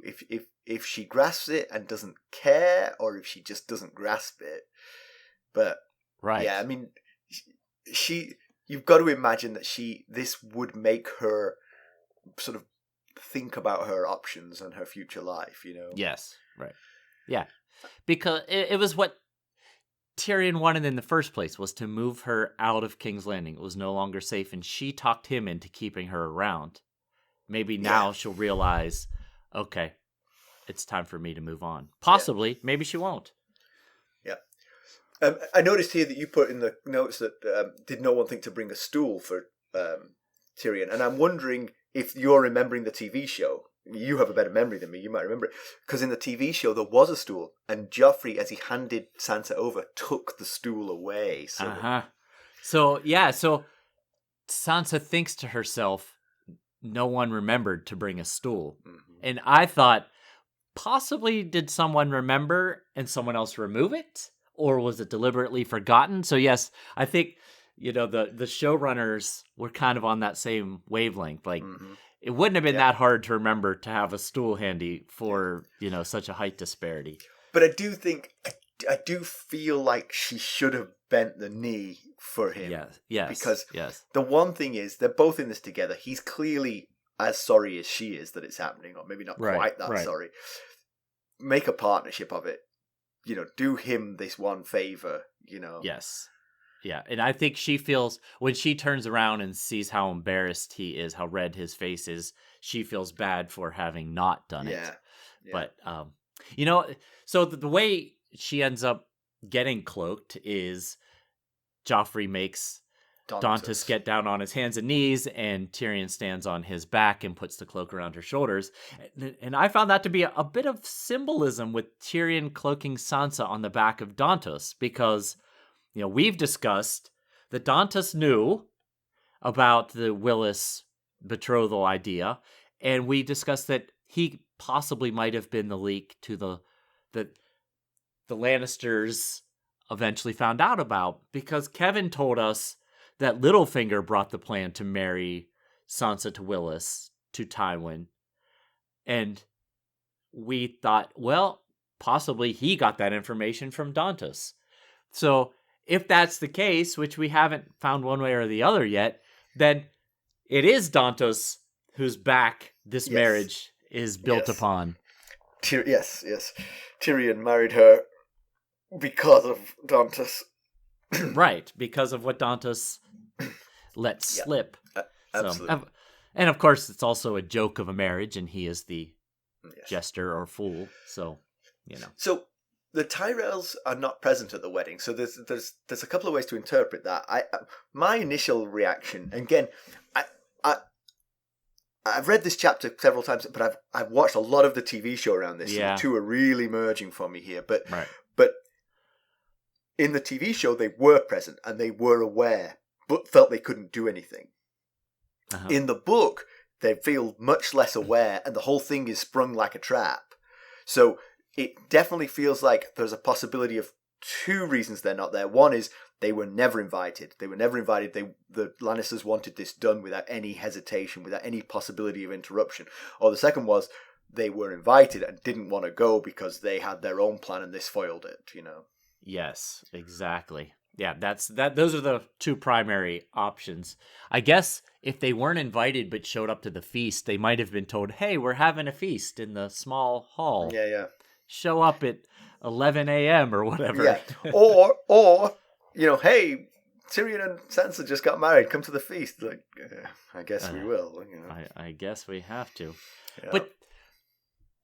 if she grasps it and doesn't care, or if she just doesn't grasp it. But yeah, I mean, you've got to imagine that this would make her sort of think about her options and her future life. Yes, right. Yeah, because it was what Tyrion wanted in the first place, was to move her out of King's Landing. It was no longer safe, and she talked him into keeping her around. Maybe now she'll realize, okay, it's time for me to move on. Possibly, maybe she won't. Yeah. I noticed here that you put in the notes that did no one think to bring a stool for Tyrion, and I'm wondering if you're remembering the TV show. You have a better memory than me, you might remember it. Because in the TV show, there was a stool, and Joffrey, as he handed Sansa over, took the stool away. So Sansa thinks to herself, no one remembered to bring a stool. Mm-hmm. And I thought, possibly did someone remember and someone else remove it? Or was it deliberately forgotten? So yes, I think, the showrunners were kind of on that same wavelength. Like, it wouldn't have been that hard to remember to have a stool handy for, such a height disparity. But I do feel like she should have bent the knee for him. Yes. Because the one thing is, they're both in this together. He's clearly as sorry as she is that it's happening, or maybe not quite that sorry, make a partnership of it. Do him this one favor, Yes. Yeah, and I think she feels, when she turns around and sees how embarrassed he is, how red his face is, she feels bad for having not done it. But, so the way she ends up getting cloaked is Joffrey makes Dantas get down on his hands and knees, and Tyrion stands on his back and puts the cloak around her shoulders. And I found that to be a bit of symbolism with Tyrion cloaking Sansa on the back of Dantas, because, we've discussed that Dantas knew about the Willas betrothal idea, and we discussed that he possibly might have been the leak to the Lannisters eventually found out about, because Kevin told us that Littlefinger brought the plan to marry Sansa to Willas, to Tywin. And we thought, well, possibly he got that information from Dantas. So if that's the case, which we haven't found one way or the other yet, then it is Dantas whose back this marriage is built upon. Yes. Tyrion married her because of Dantas. Right, because of what Dantas let slip. Absolutely. So, and of course, it's also a joke of a marriage, and he is the jester or fool. So, So the Tyrells are not present at the wedding. So there's a couple of ways to interpret that. My initial reaction, and again, I've read this chapter several times, but I've watched a lot of the TV show around this. Yeah. So the two are really merging for me here, but. In the TV show, they were present and they were aware, but felt they couldn't do anything. Uh-huh. In the book, they feel much less aware, and the whole thing is sprung like a trap. So it definitely feels like there's a possibility of two reasons they're not there. One is they were never invited. The Lannisters wanted this done without any hesitation, without any possibility of interruption. Or the second was they were invited and didn't want to go because they had their own plan and this foiled it, Yes, exactly. Yeah, those are the two primary options. I guess if they weren't invited but showed up to the feast, they might have been told, "Hey, we're having a feast in the small hall. Yeah. Show up at 11 a.m. or whatever." Yeah. Or hey, Tyrion and Sansa just got married. Come to the feast. Like, I guess we will. I guess we have to. Yeah. But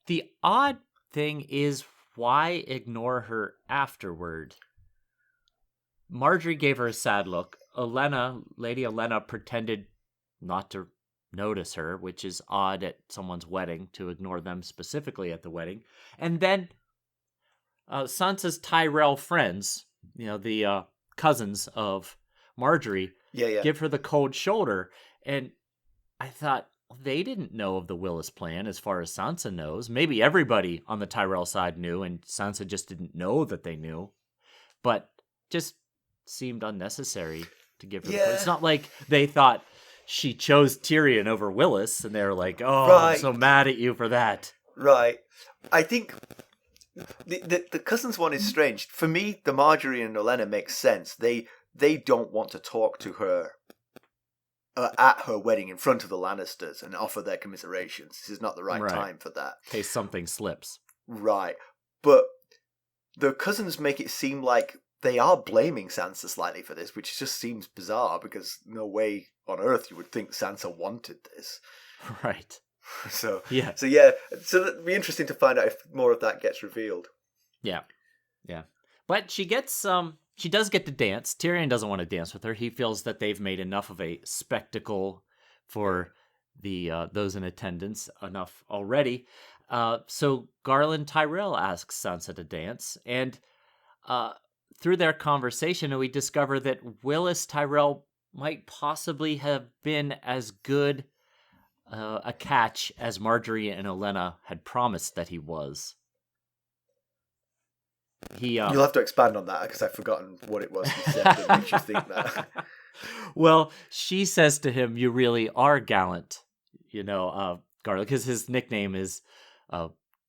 the odd thing is, why ignore her afterward? Marjorie gave her a sad look. Lady Olenna pretended not to notice her, which is odd at someone's wedding, to ignore them specifically at the wedding. And then Sansa's Tyrell friends, the cousins of Marjorie, give her the cold shoulder. And I thought, they didn't know of the Willas plan as far as Sansa knows. Maybe everybody on the Tyrell side knew, and Sansa just didn't know that they knew. But just seemed unnecessary to give her the plan. It's not like they thought she chose Tyrion over Willas, and they were like, I'm so mad at you for that. Right. I think the cousins one is strange. For me, the Marjorie and Olenna makes sense. They don't want to talk to her at her wedding in front of the Lannisters and offer their commiserations. This is not the right time for that. In case something slips. Right. But the cousins make it seem like they are blaming Sansa slightly for this, which just seems bizarre because no way on earth you would think Sansa wanted this. Right. So it'd be interesting to find out if more of that gets revealed. Yeah. But she does get to dance. Tyrion doesn't want to dance with her. He feels that they've made enough of a spectacle for the those in attendance, enough already. So Garland Tyrell asks Sansa to dance, and through their conversation, we discover that Willas Tyrell might possibly have been as good a catch as Marjorie and Olenna had promised that he was. You'll have to expand on that because I've forgotten what it was he said that makes you think that. Well, she says to him, "You really are gallant," Garland, because his nickname is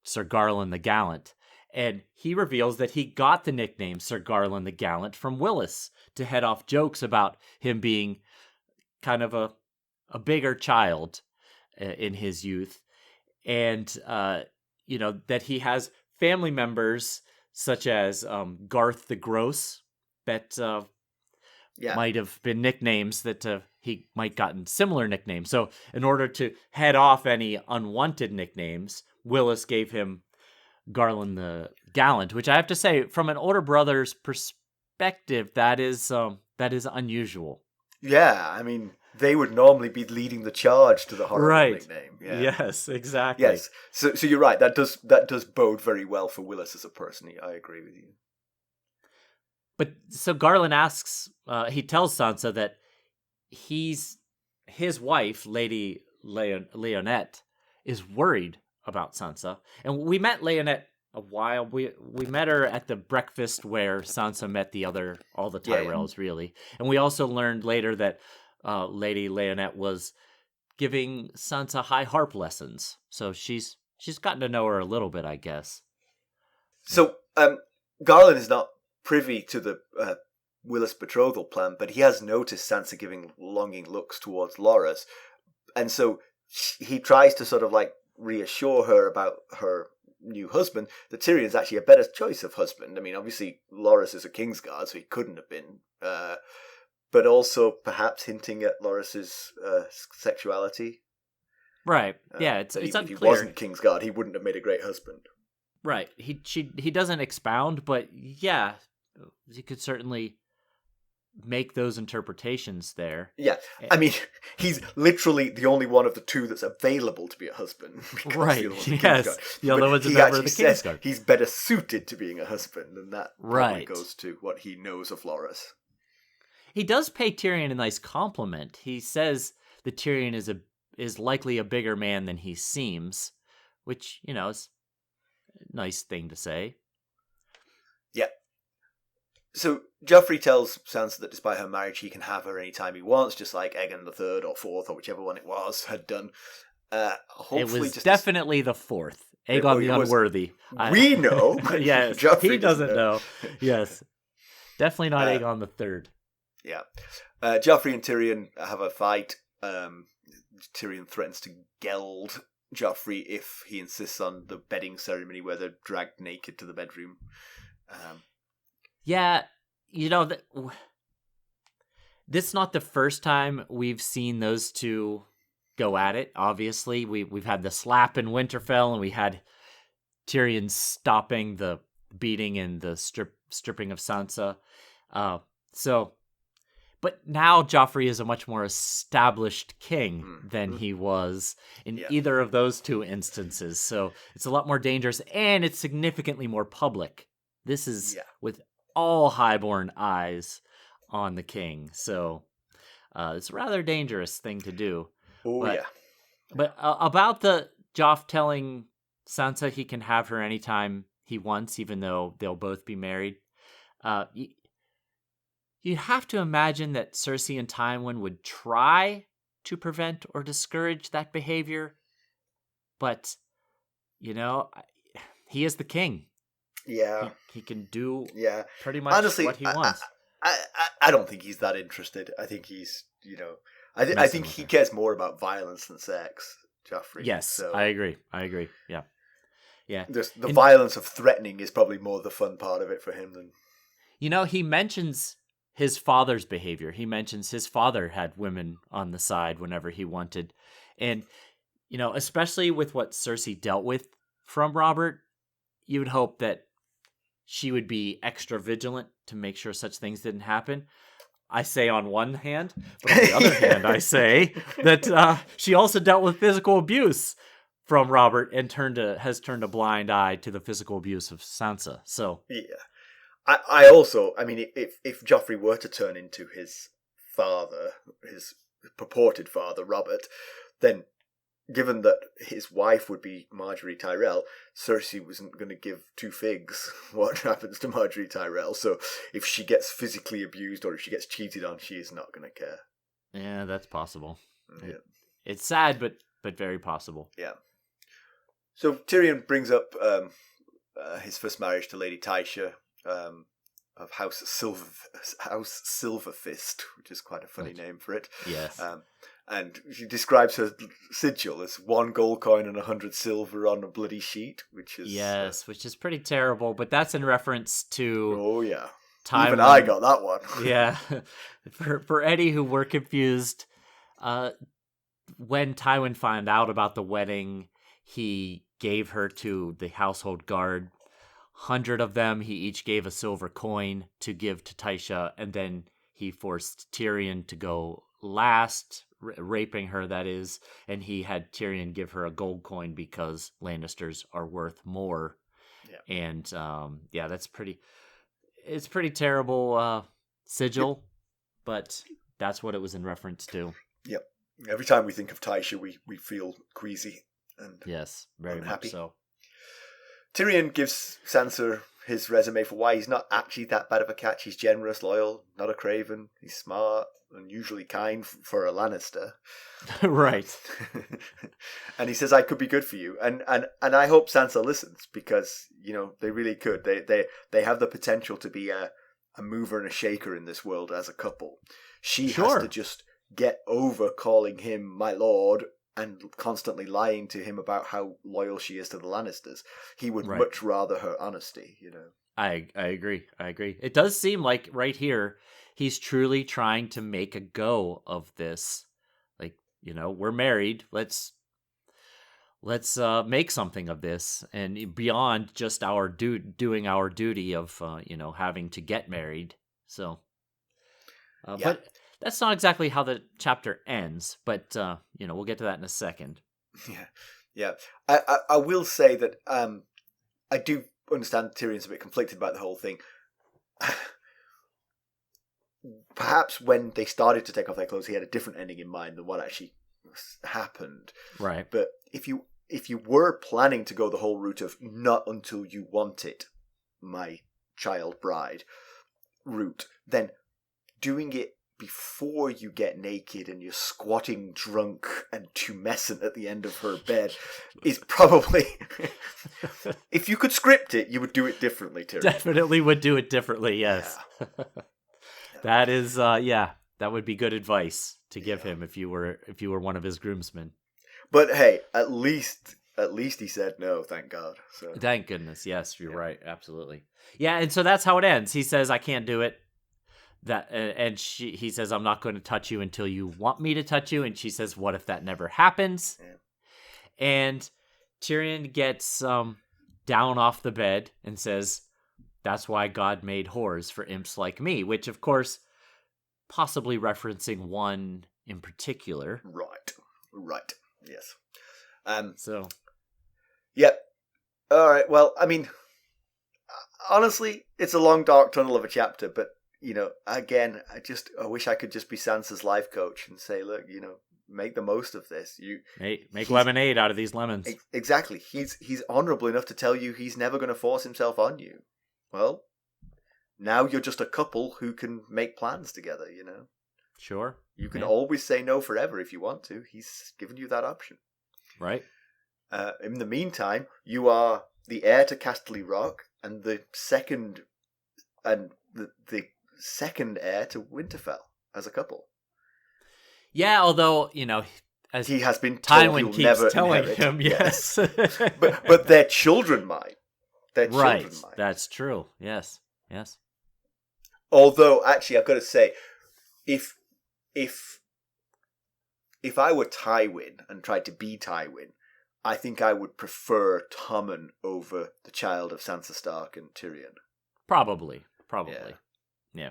Sir Garland the Gallant. And he reveals that he got the nickname Sir Garland the Gallant from Willas to head off jokes about him being kind of a bigger child. in his youth, and that he has family members such as Garth the Gross that might have been nicknames that he might gotten similar nicknames. So in order to head off any unwanted nicknames, Willas gave him Garland the Gallant, which I have to say, from an older brother's perspective, that is unusual. Yeah, I mean, they would normally be leading the charge to the horrible nickname. Yeah. Yes, exactly. Yes, so you're right. That does bode very well for Willas as a person. I agree with you. But so Garland asks, he tells Sansa that his wife, Lady Leonette, is worried about Sansa. And we met Leonette a while. We met her at the breakfast where Sansa met all the Tyrells, really. And we also learned later that Lady Leonette was giving Sansa high harp lessons. So she's gotten to know her a little bit, I guess. So Garland is not privy to the Willas betrothal plan, but he has noticed Sansa giving longing looks towards Loras, and so he tries to sort of like reassure her about her new husband, that Tyrion's actually a better choice of husband. I mean, obviously Loras is a Kingsguard, so he couldn't have been, but also perhaps hinting at Loras's sexuality. Right. Yeah, it's unclear. If he wasn't Kingsguard, he wouldn't have made a great husband. Right. He doesn't expound, but yeah, you could certainly make those interpretations there. Yeah. I mean, he's literally the only one of the two that's available to be a husband. Right. Yes. The other one's a member of the Kingsguard. He's better suited to being a husband, and that probably right. goes to what he knows of Loras. He does pay Tyrion a nice compliment. He says that Tyrion is likely a bigger man than he seems, which, is a nice thing to say. Yeah. So Joffrey tells Sansa that despite her marriage, he can have her anytime he wants, just like Aegon the Third or Fourth or whichever one it was had done. It was definitely the fourth. Aegon the Unworthy. We know. Yes, Joffrey he doesn't know. Yes, definitely not Aegon the Third. Yeah. Joffrey and Tyrion have a fight. Tyrion threatens to geld Joffrey if he insists on the bedding ceremony where they're dragged naked to the bedroom. Yeah, this is not the first time we've seen those two go at it. Obviously, we've had the slap in Winterfell, and we had Tyrion stopping the beating and the stripping of Sansa. But now Joffrey is a much more established king than he was in either of those two instances. So it's a lot more dangerous, and it's significantly more public. This is with all highborn eyes on the king. So it's a rather dangerous thing to do. But about the Joff telling Sansa he can have her anytime he wants, even though they'll both be married, you have to imagine that Cersei and Tywin would try to prevent or discourage that behavior. But, he is the king. Yeah. He can do pretty much honestly, what he wants. I don't think he's that interested. I think he's, I think he cares more about violence than sex, Joffrey. Yes, so. I agree. Yeah. The violence of threatening is probably more the fun part of it for him than... he mentions his father's behavior. He mentions his father had women on the side whenever he wanted. And, especially with what Cersei dealt with from Robert, you would hope that she would be extra vigilant to make sure such things didn't happen. I say on one hand, but on the other hand, I say that she also dealt with physical abuse from Robert and has turned a blind eye to the physical abuse of Sansa. So yeah. I also, if Joffrey were to turn into his father, his purported father, Robert, then given that his wife would be Marjorie Tyrell, Cersei wasn't going to give two figs what happens to Marjorie Tyrell. So if she gets physically abused or if she gets cheated on, she is not going to care. Yeah, that's possible. Yeah. It's sad, but very possible. Yeah. So Tyrion brings up his first marriage to Lady Tysha, of House Silverfist, which is quite a funny name for it. Yes. And she describes her sigil as 1 gold coin and 100 silver on a bloody sheet, which is... Yes, which is pretty terrible, but that's in reference to... Oh, yeah. Time Even when... I got that one. Yeah. For any who were confused, when Tywin found out about the wedding, he gave her to the household guard. 100 of them, he each gave a silver coin to give to Tysha, and then he forced Tyrion to go last, raping her, that is, and he had Tyrion give her a gold coin because Lannisters are worth more. Yeah. And that's pretty... It's pretty terrible sigil, but that's what it was in reference to. Yep. Every time we think of Tysha, we feel queasy and yes, very unhappy. Much so. Tyrion gives Sansa his resume for why he's not actually that bad of a catch. He's generous, loyal, not a craven. He's smart, unusually kind for a Lannister. Right. And he says, I could be good for you. And I hope Sansa listens because, they really could. They have the potential to be a mover and a shaker in this world as a couple. She has to just get over calling him my lord and constantly lying to him about how loyal she is to the Lannisters. He would much rather her honesty, I agree. It does seem like right here, he's truly trying to make a go of this. Like, we're married. Let's make something of this, and beyond just our doing our duty of having to get married. So, but that's not exactly how the chapter ends. But we'll get to that in a second. Yeah. I will say that I do understand Tyrion's a bit conflicted about the whole thing. Perhaps when they started to take off their clothes, he had a different ending in mind than what actually happened. Right. But if you were planning to go the whole route of not until you want it, my child bride route, then doing it before you get naked and you're squatting drunk and tumescent at the end of her bed is probably... If you could script it, you would do it differently, Tyrion. Definitely would do it differently, yes. Yeah. That is, that would be good advice to give him if you were one of his groomsmen. But hey, at least he said no, thank God. So. Thank goodness, yes, you're right, absolutely. Yeah, and so that's how it ends. He says, I can't do it. He says, I'm not going to touch you until you want me to touch you. And she says, what if that never happens? Yeah. And Tyrion gets down off the bed and says, that's why God made whores for imps like me, which, of course, possibly referencing one in particular. Right. Yes. So. Yep. All right. Well, I mean, honestly, it's a long, dark tunnel of a chapter, but again, I wish I could just be Sansa's life coach and say, look, make the most of this. Make lemonade out of these lemons. Exactly. He's honorable enough to tell you he's never going to force himself on you. Well, now you're just a couple who can make plans together, Sure. You can always say no forever if you want to. He's given you that option. Right. In the meantime, you are the heir to Casterly Rock and the second heir to Winterfell as a couple. Yeah, although, as he has been told Tywin he'll keeps never telling inherit. Him, yes. but their children might. Right, that's true. Yes. Although, actually, I've got to say, if I were Tywin and tried to be Tywin, I think I would prefer Tommen over the child of Sansa Stark and Tyrion. Probably. Yeah.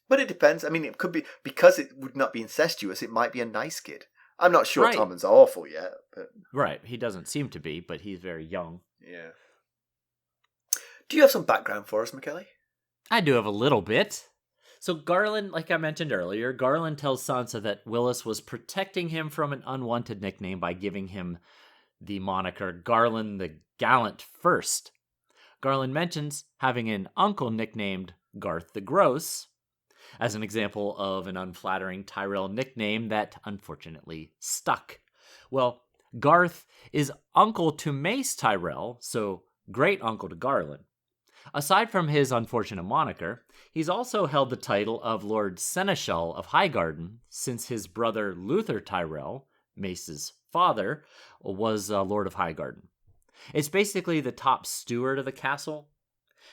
But it depends. I mean, it could be, because it would not be incestuous, it might be a nice kid. I'm not sure Tommen's awful yet. But... Right. He doesn't seem to be, but he's very young. Yeah. Do you have some background for us, Mackelly? I do have a little bit. So Garland, like I mentioned earlier, Garland tells Sansa that Willas was protecting him from an unwanted nickname by giving him the moniker Garland the Gallant First. Garland mentions having an uncle nicknamed Garth the Gross, as an example of an unflattering Tyrell nickname that unfortunately stuck. Well, Garth is uncle to Mace Tyrell, so great uncle to Garland. Aside from his unfortunate moniker, he's also held the title of Lord Seneschal of Highgarden since his brother Luther Tyrell, Mace's father, was Lord of Highgarden. It's basically the top steward of the castle.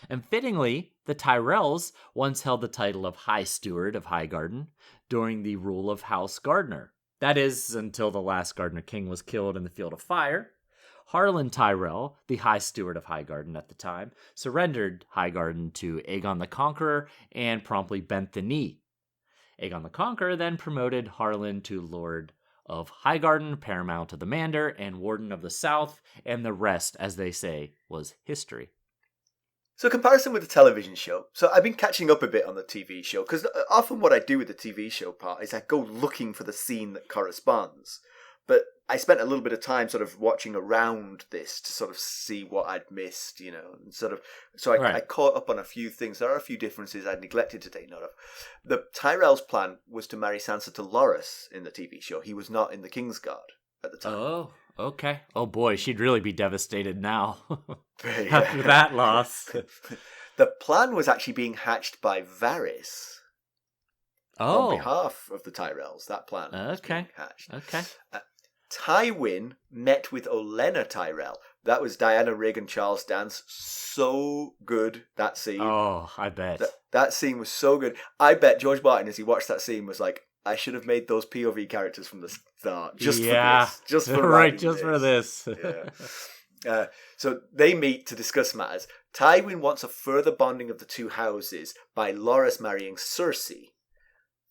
And fittingly, the Tyrells once held the title of High Steward of Highgarden during the rule of House Gardner. That is, until the last Gardner king was killed in the Field of Fire. Harlan Tyrell, the High Steward of Highgarden at the time, surrendered Highgarden to Aegon the Conqueror and promptly bent the knee. Aegon the Conqueror then promoted Harlan to Lord of Highgarden, Paramount of the Mander, and Warden of the South, and the rest, as they say, was history. So comparison with the television show. So I've been catching up a bit on the TV show, because often what I do with the TV show part is I go looking for the scene that corresponds. But I spent a little bit of time sort of watching around this to sort of see what I'd missed, and sort of, so I caught up on a few things. There are a few differences I'd neglected to take note of. The Tyrell's plan was to marry Sansa to Loras in the TV show. He was not in the Kingsguard at the time. Oh, okay. Oh boy, she'd really be devastated now after that loss. The plan was actually being hatched by Varys. On behalf of the Tyrells. That plan was being hatched. Okay. Tywin met with Olenna Tyrell. That was Diana Rigg and Charles Dance. So good, that scene. Oh, I bet. That scene was so good. I bet George Martin, as he watched that scene, was like, I should have made those POV characters from the start. Just for this. Just for right, just for this. Yeah. So they meet to discuss matters. Tywin wants a further bonding of the two houses by Loras marrying Cersei.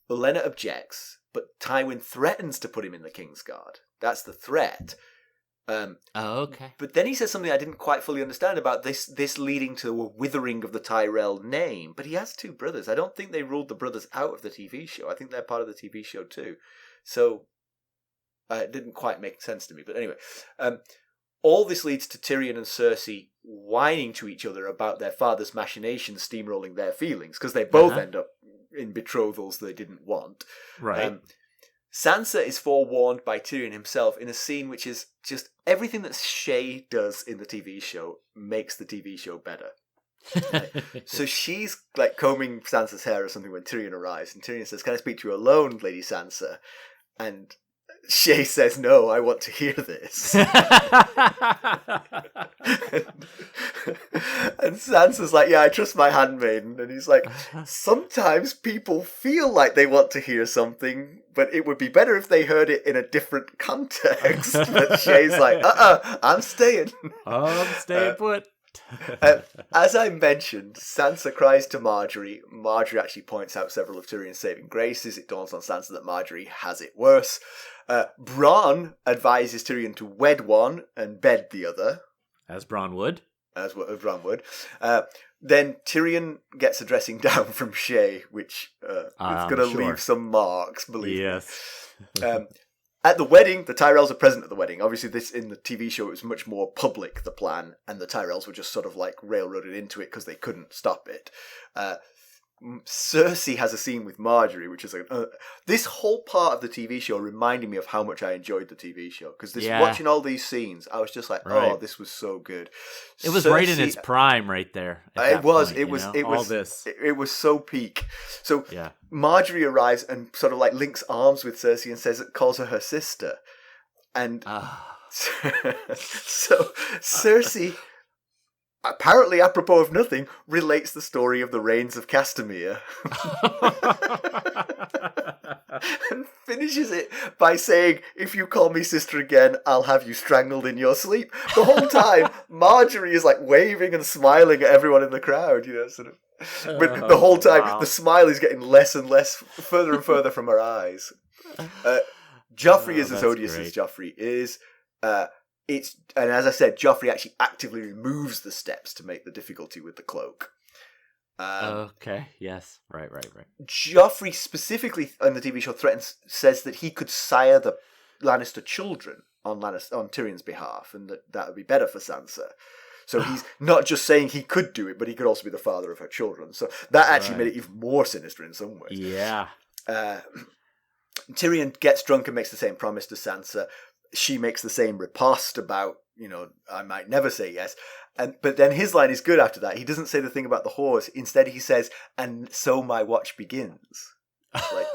Olenna objects, but Tywin threatens to put him in the Kingsguard. That's the threat. Okay. But then he says something I didn't quite fully understand about this leading to a withering of the Tyrell name. But he has two brothers. I don't think they ruled the brothers out of the TV show. I think they're part of the TV show too. So it didn't quite make sense to me. But anyway, all this leads to Tyrion and Cersei whining to each other about their father's machinations steamrolling their feelings, because they both end up in betrothals they didn't want. Right. Sansa is forewarned by Tyrion himself in a scene which is just everything that Shay does in the TV show makes the TV show better. So she's like combing Sansa's hair or something when Tyrion arrives, and Tyrion says, "Can I speak to you alone, Lady Sansa?" And Shay says, "No, I want to hear this." And Sansa's like, "Yeah, I trust my handmaiden." And he's like, "Sometimes people feel like they want to hear something, but it would be better if they heard it in a different context." But Shay's like, I'm staying. I'm staying put. As I mentioned, Sansa cries to Marjorie. Marjorie actually points out several of Tyrion's saving graces. It dawns on Sansa that Marjorie has it worse. Bronn advises Tyrion to wed one and bed the other. As Bronn would. As Bronn would. Then Tyrion gets a dressing down from Shay, which is going to leave some marks, believe me. At the wedding, the Tyrells are present at the wedding. Obviously, this in the TV show, it was much more public, the plan, and the Tyrells were just sort of like railroaded into it because they couldn't stop it. Cersei has a scene with Marjorie, which is like this whole part of the TV show reminded me of how much I enjoyed the TV show, because watching all these scenes, I was just like, oh, this was so good. It was right in its prime, right there. It was so peak. So Marjorie arrives and sort of like links arms with Cersei and calls her sister, and so Cersei, apparently apropos of nothing, relates the story of the reigns of Castamere. And finishes it by saying, "If you call me sister again, I'll have you strangled in your sleep." The whole time, Marjorie is like waving and smiling at everyone in the crowd, sort of. But the whole time, the smile is getting less and less, further and further from her eyes. Joffrey is as odious as Joffrey is. And as I said, Joffrey actually actively removes the steps to make the difficulty with the cloak. Okay, yes. Right. Joffrey specifically on the TV show says that he could sire the Lannister children on Tyrion's behalf, and that would be better for Sansa. So he's not just saying he could do it, but he could also be the father of her children. So that actually made it even more sinister in some ways. Yeah. Tyrion gets drunk and makes the same promise to Sansa. She makes the same riposte about I might never say yes. But then his line is good after that. He doesn't say the thing about the horse. Instead, he says, "And so my watch begins." Like,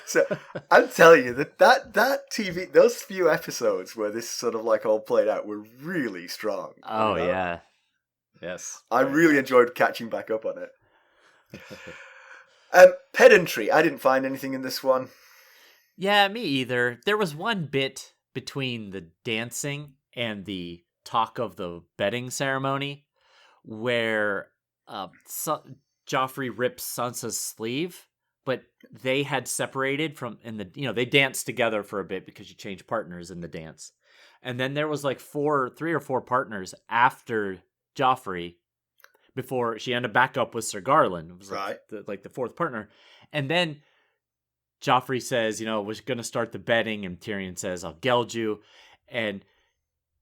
so I'm telling you that TV, those few episodes where this sort of like all played out were really strong. Oh yeah, yes. I really enjoyed catching back up on it. Pedantry. I didn't find anything in this one. Yeah, me either. There was one bit between the dancing and the talk of the bedding ceremony where Joffrey rips Sansa's sleeve, but they had separated they danced together for a bit because you change partners in the dance. And then there was like 3 or 4 partners after Joffrey before she ended back up with Sir Garland. It was like the 4th partner. And then Joffrey says, we're going to start the bedding, and Tyrion says, "I'll geld you." And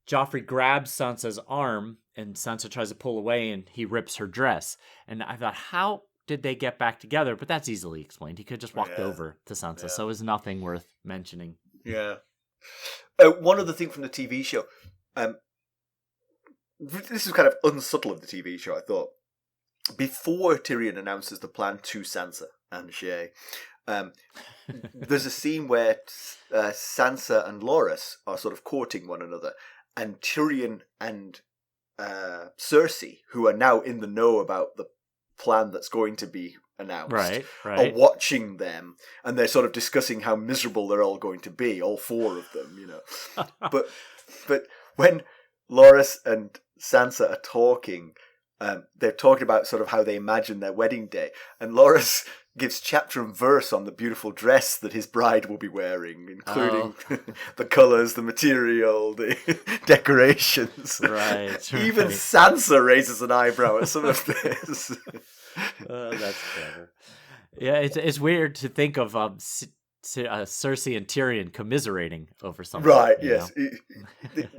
Joffrey grabs Sansa's arm, and Sansa tries to pull away, and he rips her dress. And I thought, how did they get back together? But that's easily explained. He could just walked over to Sansa, so it's nothing worth mentioning. Yeah. One other thing from the TV show. This is kind of unsubtle of the TV show, I thought. Before Tyrion announces the plan to Sansa and Shae, there's a scene where Sansa and Loras are sort of courting one another, and Tyrion and Cersei, who are now in the know about the plan that's going to be announced, are watching them, and they're sort of discussing how miserable they're all going to be, all 4 of them, But when Loras and Sansa are talking, they're talking about sort of how they imagine their wedding day, and Loras gives chapter and verse on the beautiful dress that his bride will be wearing, including the colours, the material, the decorations. Right. Even Sansa raises an eyebrow at some of this. That's clever. Yeah, it's weird to think of Cersei and Tyrion commiserating over something. Right, yes.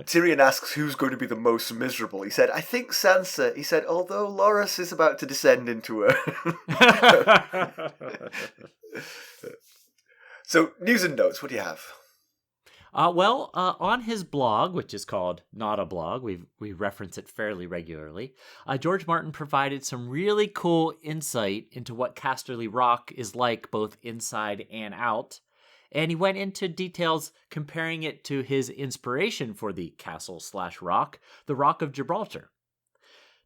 Tyrion asks who's going to be the most miserable. He said, "I think Sansa." He said, "Although Loras is about to descend into her." So, news and notes, what do you have? On his blog, which is called Not a Blog, we reference it fairly regularly, George Martin provided some really cool insight into what Casterly Rock is like both inside and out, and he went into details comparing it to his inspiration for the castle/rock, the Rock of Gibraltar.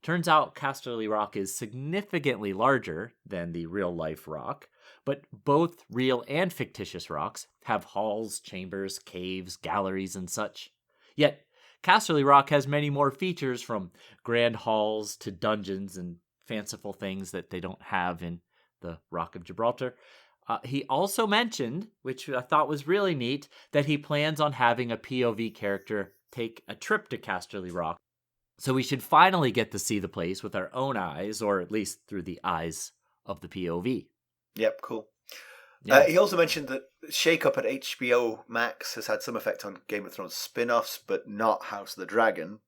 Turns out Casterly Rock is significantly larger than the real-life rock, but both real and fictitious rocks have halls, chambers, caves, galleries, and such. Yet, Casterly Rock has many more features, from grand halls to dungeons and fanciful things that they don't have in the Rock of Gibraltar. He also mentioned, which I thought was really neat, that he plans on having a POV character take a trip to Casterly Rock. So we should finally get to see the place with our own eyes, or at least through the eyes of the POV. Yep, cool. Yeah. He also mentioned that shake-up at HBO Max has had some effect on Game of Thrones spin-offs, but not House of the Dragon.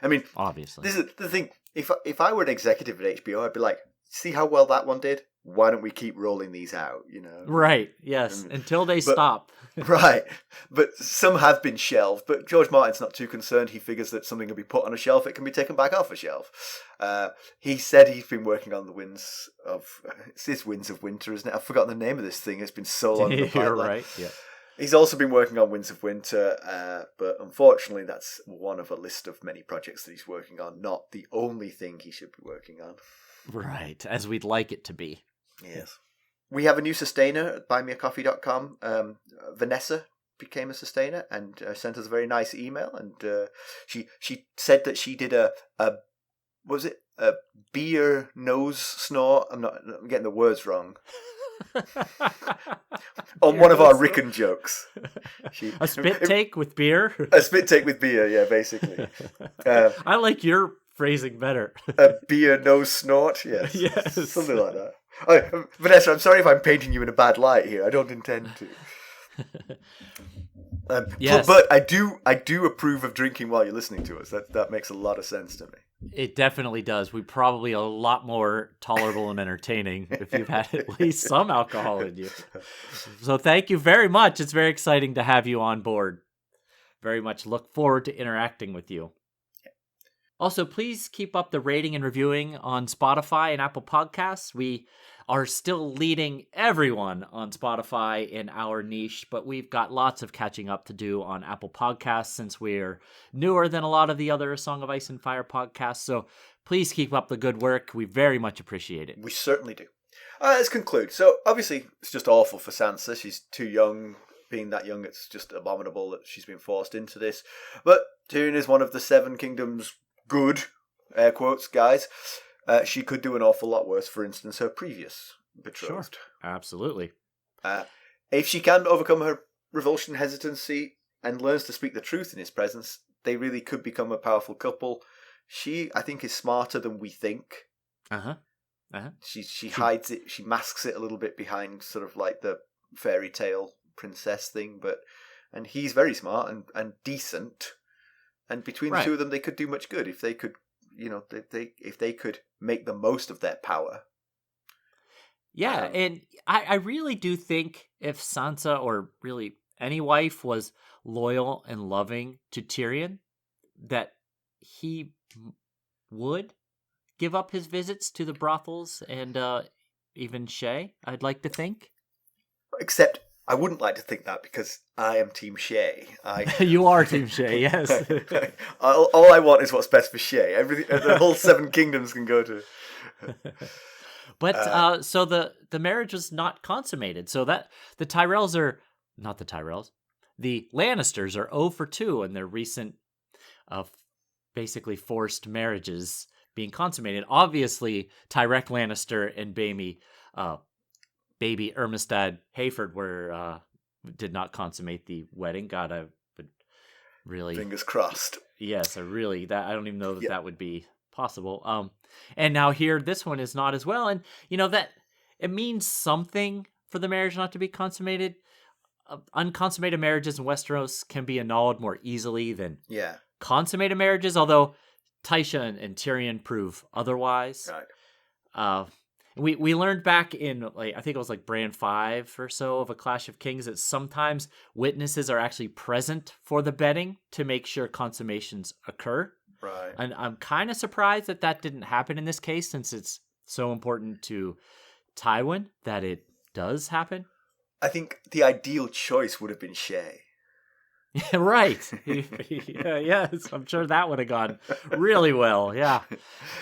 I mean, obviously, this is the thing. If I were an executive at HBO, I'd be like, see how well that one did? Why don't we keep rolling these out, Right, yes, until they stop. Right, but some have been shelved, but George Martin's not too concerned. He figures that something can be put on a shelf, it can be taken back off a shelf. He said he's been working on it's Winds of Winter, isn't it? I've forgotten the name of this thing. It's been so long in the pipeline. You're right, yeah. He's also been working on Winds of Winter, but unfortunately that's one of a list of many projects that he's working on, not the only thing he should be working on. Right, as we'd like it to be. Yes. We have a new sustainer at buymeacoffee.com. Vanessa became a sustainer and sent us a very nice email. And she said that she did a beer nose snort. I'm getting the words wrong. On one of our Rickon jokes. A spit take with beer? A spit take with beer, yeah, basically. I like your phrasing better. A beer nose snort, yes. Yes. Something like that. Vanessa, I'm sorry if I'm painting you in a bad light here. I don't intend to. Yes. But I do approve of drinking while you're listening to us. That makes a lot of sense to me. It definitely does. We're probably a lot more tolerable and entertaining if you've had at least some alcohol in you. So thank you very much. It's very exciting to have you on board. very much look forward to interacting with you. Also, please keep up the rating and reviewing on Spotify and Apple Podcasts. We are still leading everyone on Spotify in our niche, but we've got lots of catching up to do on Apple Podcasts since we're newer than a lot of the other Song of Ice and Fire podcasts. So please keep up the good work. We very much appreciate it. We certainly do. Let's conclude. So, obviously, it's just awful for Sansa. She's too young. Being that young, it's just abominable that she's been forced into this. But Tyrion is one of the Seven Kingdoms' good, air quotes, guys. She could do an awful lot worse. For instance, her previous betrothed. Sure, absolutely. If she can overcome her revulsion, hesitancy, and learns to speak the truth in his presence, they really could become a powerful couple. She, I think, is smarter than we think. She hides it. She masks it a little bit behind sort of like the fairy tale princess thing, and he's very smart and decent. And between the two of them, they could do much good if they could, if they could make the most of their power. Yeah, and I really do think if Sansa, or really any wife, was loyal and loving to Tyrion, that he would give up his visits to the brothels and even Shay, I'd like to think. Except I wouldn't like to think that because I am Team Shay. You are Team Shay, yes. all I want is what's best for Shay. The whole Seven Kingdoms can go to. But so the marriage was not consummated. So that the Tyrells are not the Tyrells. The Lannisters are 0 for 2 in their recent, basically forced marriages being consummated. Obviously, Tyrek Lannister and baby Ermistad Hayford did not consummate the wedding. God, I would really fingers crossed. Yes, I don't even know that would be possible. And now here, this one is not as well, and that it means something for the marriage not to be consummated. Unconsummated marriages in Westeros can be annulled more easily than consummated marriages, although Tysha and Tyrion prove otherwise. Right. We learned back in, I think it was Brand 5 or so of A Clash of Kings, that sometimes witnesses are actually present for the betting to make sure consummations occur. Right. And I'm kind of surprised that didn't happen in this case, since it's so important to Tywin that it does happen. I think the ideal choice would have been Shay. Yeah, right. Yes, I'm sure that would have gone really well. Yeah.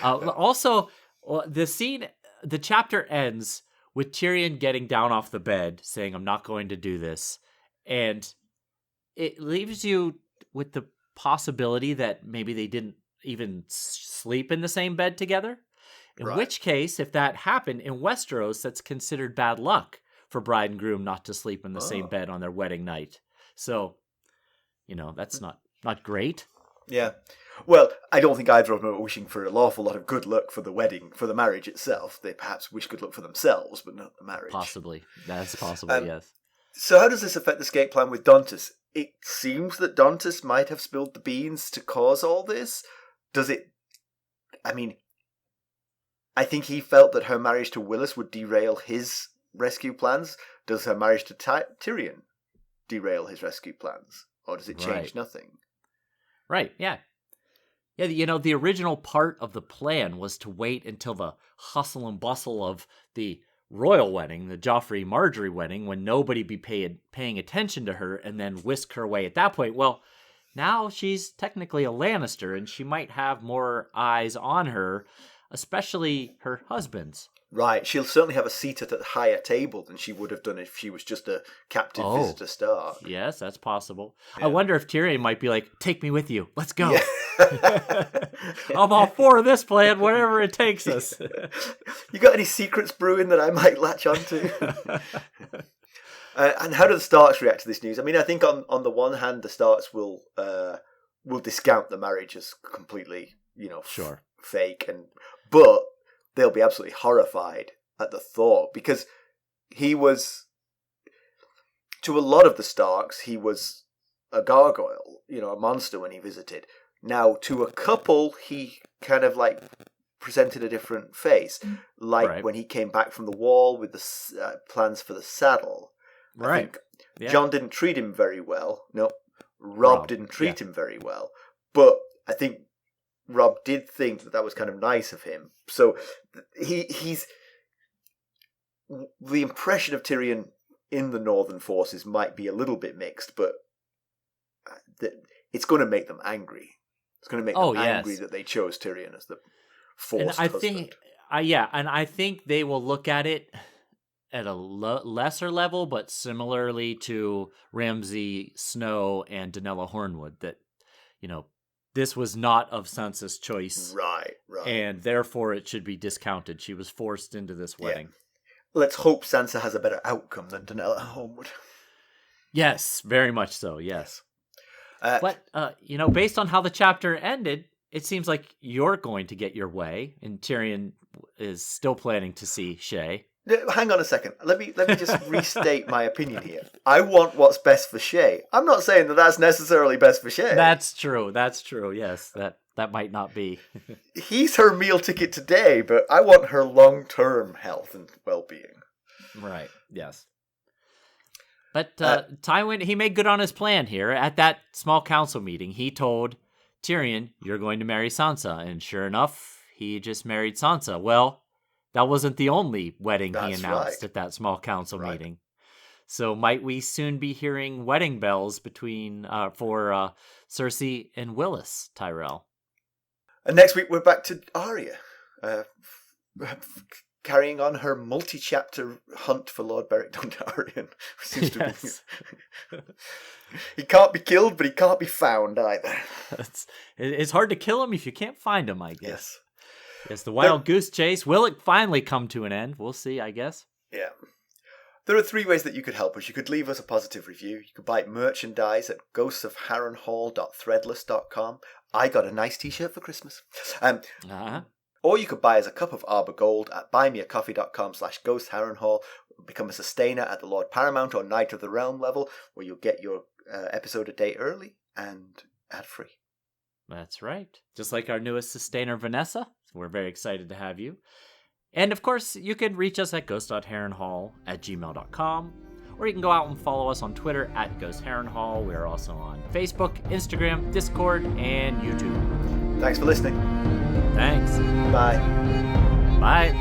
Also, the chapter ends with Tyrion getting down off the bed, saying, "I'm not going to do this," and it leaves you with the possibility that maybe they didn't even sleep in the same bed together. In which case, if that happened in Westeros, that's considered bad luck for bride and groom not to sleep in the same bed on their wedding night. So, that's not great. Yeah. Well, I don't think either of them are wishing for an awful lot of good luck for the wedding, for the marriage itself. They perhaps wish good luck for themselves, but not the marriage. Possibly. That's possible, yes. So how does this affect the escape plan with Dantas? It seems that Dantas might have spilled the beans to cause all this. Does it... I mean, I think he felt that her marriage to Willas would derail his rescue plans. Does her marriage to Tyrion derail his rescue plans? Or does it change nothing? Right, yeah. Yeah, the original part of the plan was to wait until the hustle and bustle of the royal wedding, the Joffrey Marjorie wedding, when nobody be paying attention to her, and then whisk her away at that point. Well, now she's technically a Lannister, and she might have more eyes on her, especially her husband's. Right, she'll certainly have a seat at a higher table than she would have done if she was just a captive visitor Stark. Yes, that's possible. Yeah. I wonder if Tyrion might be like, "Take me with you. Let's go." Yeah. I'm all for this plan, whatever it takes us. You got any secrets brewing that I might latch onto? And how do the Starks react to this news? I mean, I think on the one hand, the Starks will discount the marriage as completely, fake, but they'll be absolutely horrified at the thought, because he was, to a lot of the Starks, he was a gargoyle, a monster when he visited. Now, to a couple, he kind of presented a different face, when he came back from the wall with the plans for the saddle. I think John didn't treat him very well. No, Rob didn't treat him very well. But I think Rob did think that was kind of nice of him. So he's... The impression of Tyrion in the Northern forces might be a little bit mixed, but it's going to make them angry. It's going to make them angry that they chose Tyrion as the forced husband. And I think they will look at it at a lesser level, but similarly to Ramsay Snow and Danella Hornwood, that, this was not of Sansa's choice. Right. And therefore it should be discounted. She was forced into this wedding. Yeah. Let's hope Sansa has a better outcome than Danella Hornwood. Yes, very much so, yes. But, based on how the chapter ended, it seems like you're going to get your way, and Tyrion is still planning to see Shae. Hang on a second. Let me just restate my opinion here. I want what's best for Shae. I'm not saying that that's necessarily best for Shae. That's true, yes. That might not be. He's her meal ticket today, but I want her long-term health and well-being. Right, yes. But Tywin, he made good on his plan here. At that small council meeting, he told Tyrion, "You're going to marry Sansa." And sure enough, he just married Sansa. Well, that wasn't the only wedding he announced at that small council meeting. So might we soon be hearing wedding bells for Cersei and Willas Tyrell? And next week we're back to Arya, carrying on her multi-chapter hunt for Lord Beric Dondarrion. Seems to be. He can't be killed, but he can't be found either. It's hard to kill him if you can't find him, I guess. Yes, the wild goose chase. Will it finally come to an end? We'll see, I guess. Yeah. There are 3 ways that you could help us. You could leave us a positive review. You could buy merchandise at ghostsofharrenhal.threadless.com. I got a nice t-shirt for Christmas. Or you could buy us a cup of Arbor Gold at buymeacoffee.com/ghostharrenhal. Become a sustainer at the Lord Paramount or Knight of the Realm level, where you'll get your episode a day early and ad-free. That's right. Just like our newest sustainer, Vanessa. We're very excited to have you. And of course, you can reach us at ghost.harrenhal@gmail.com, or you can go out and follow us on Twitter at @ghostharrenhal. We are also on Facebook, Instagram, Discord, and YouTube. Thanks for listening. Thanks. Bye. Bye.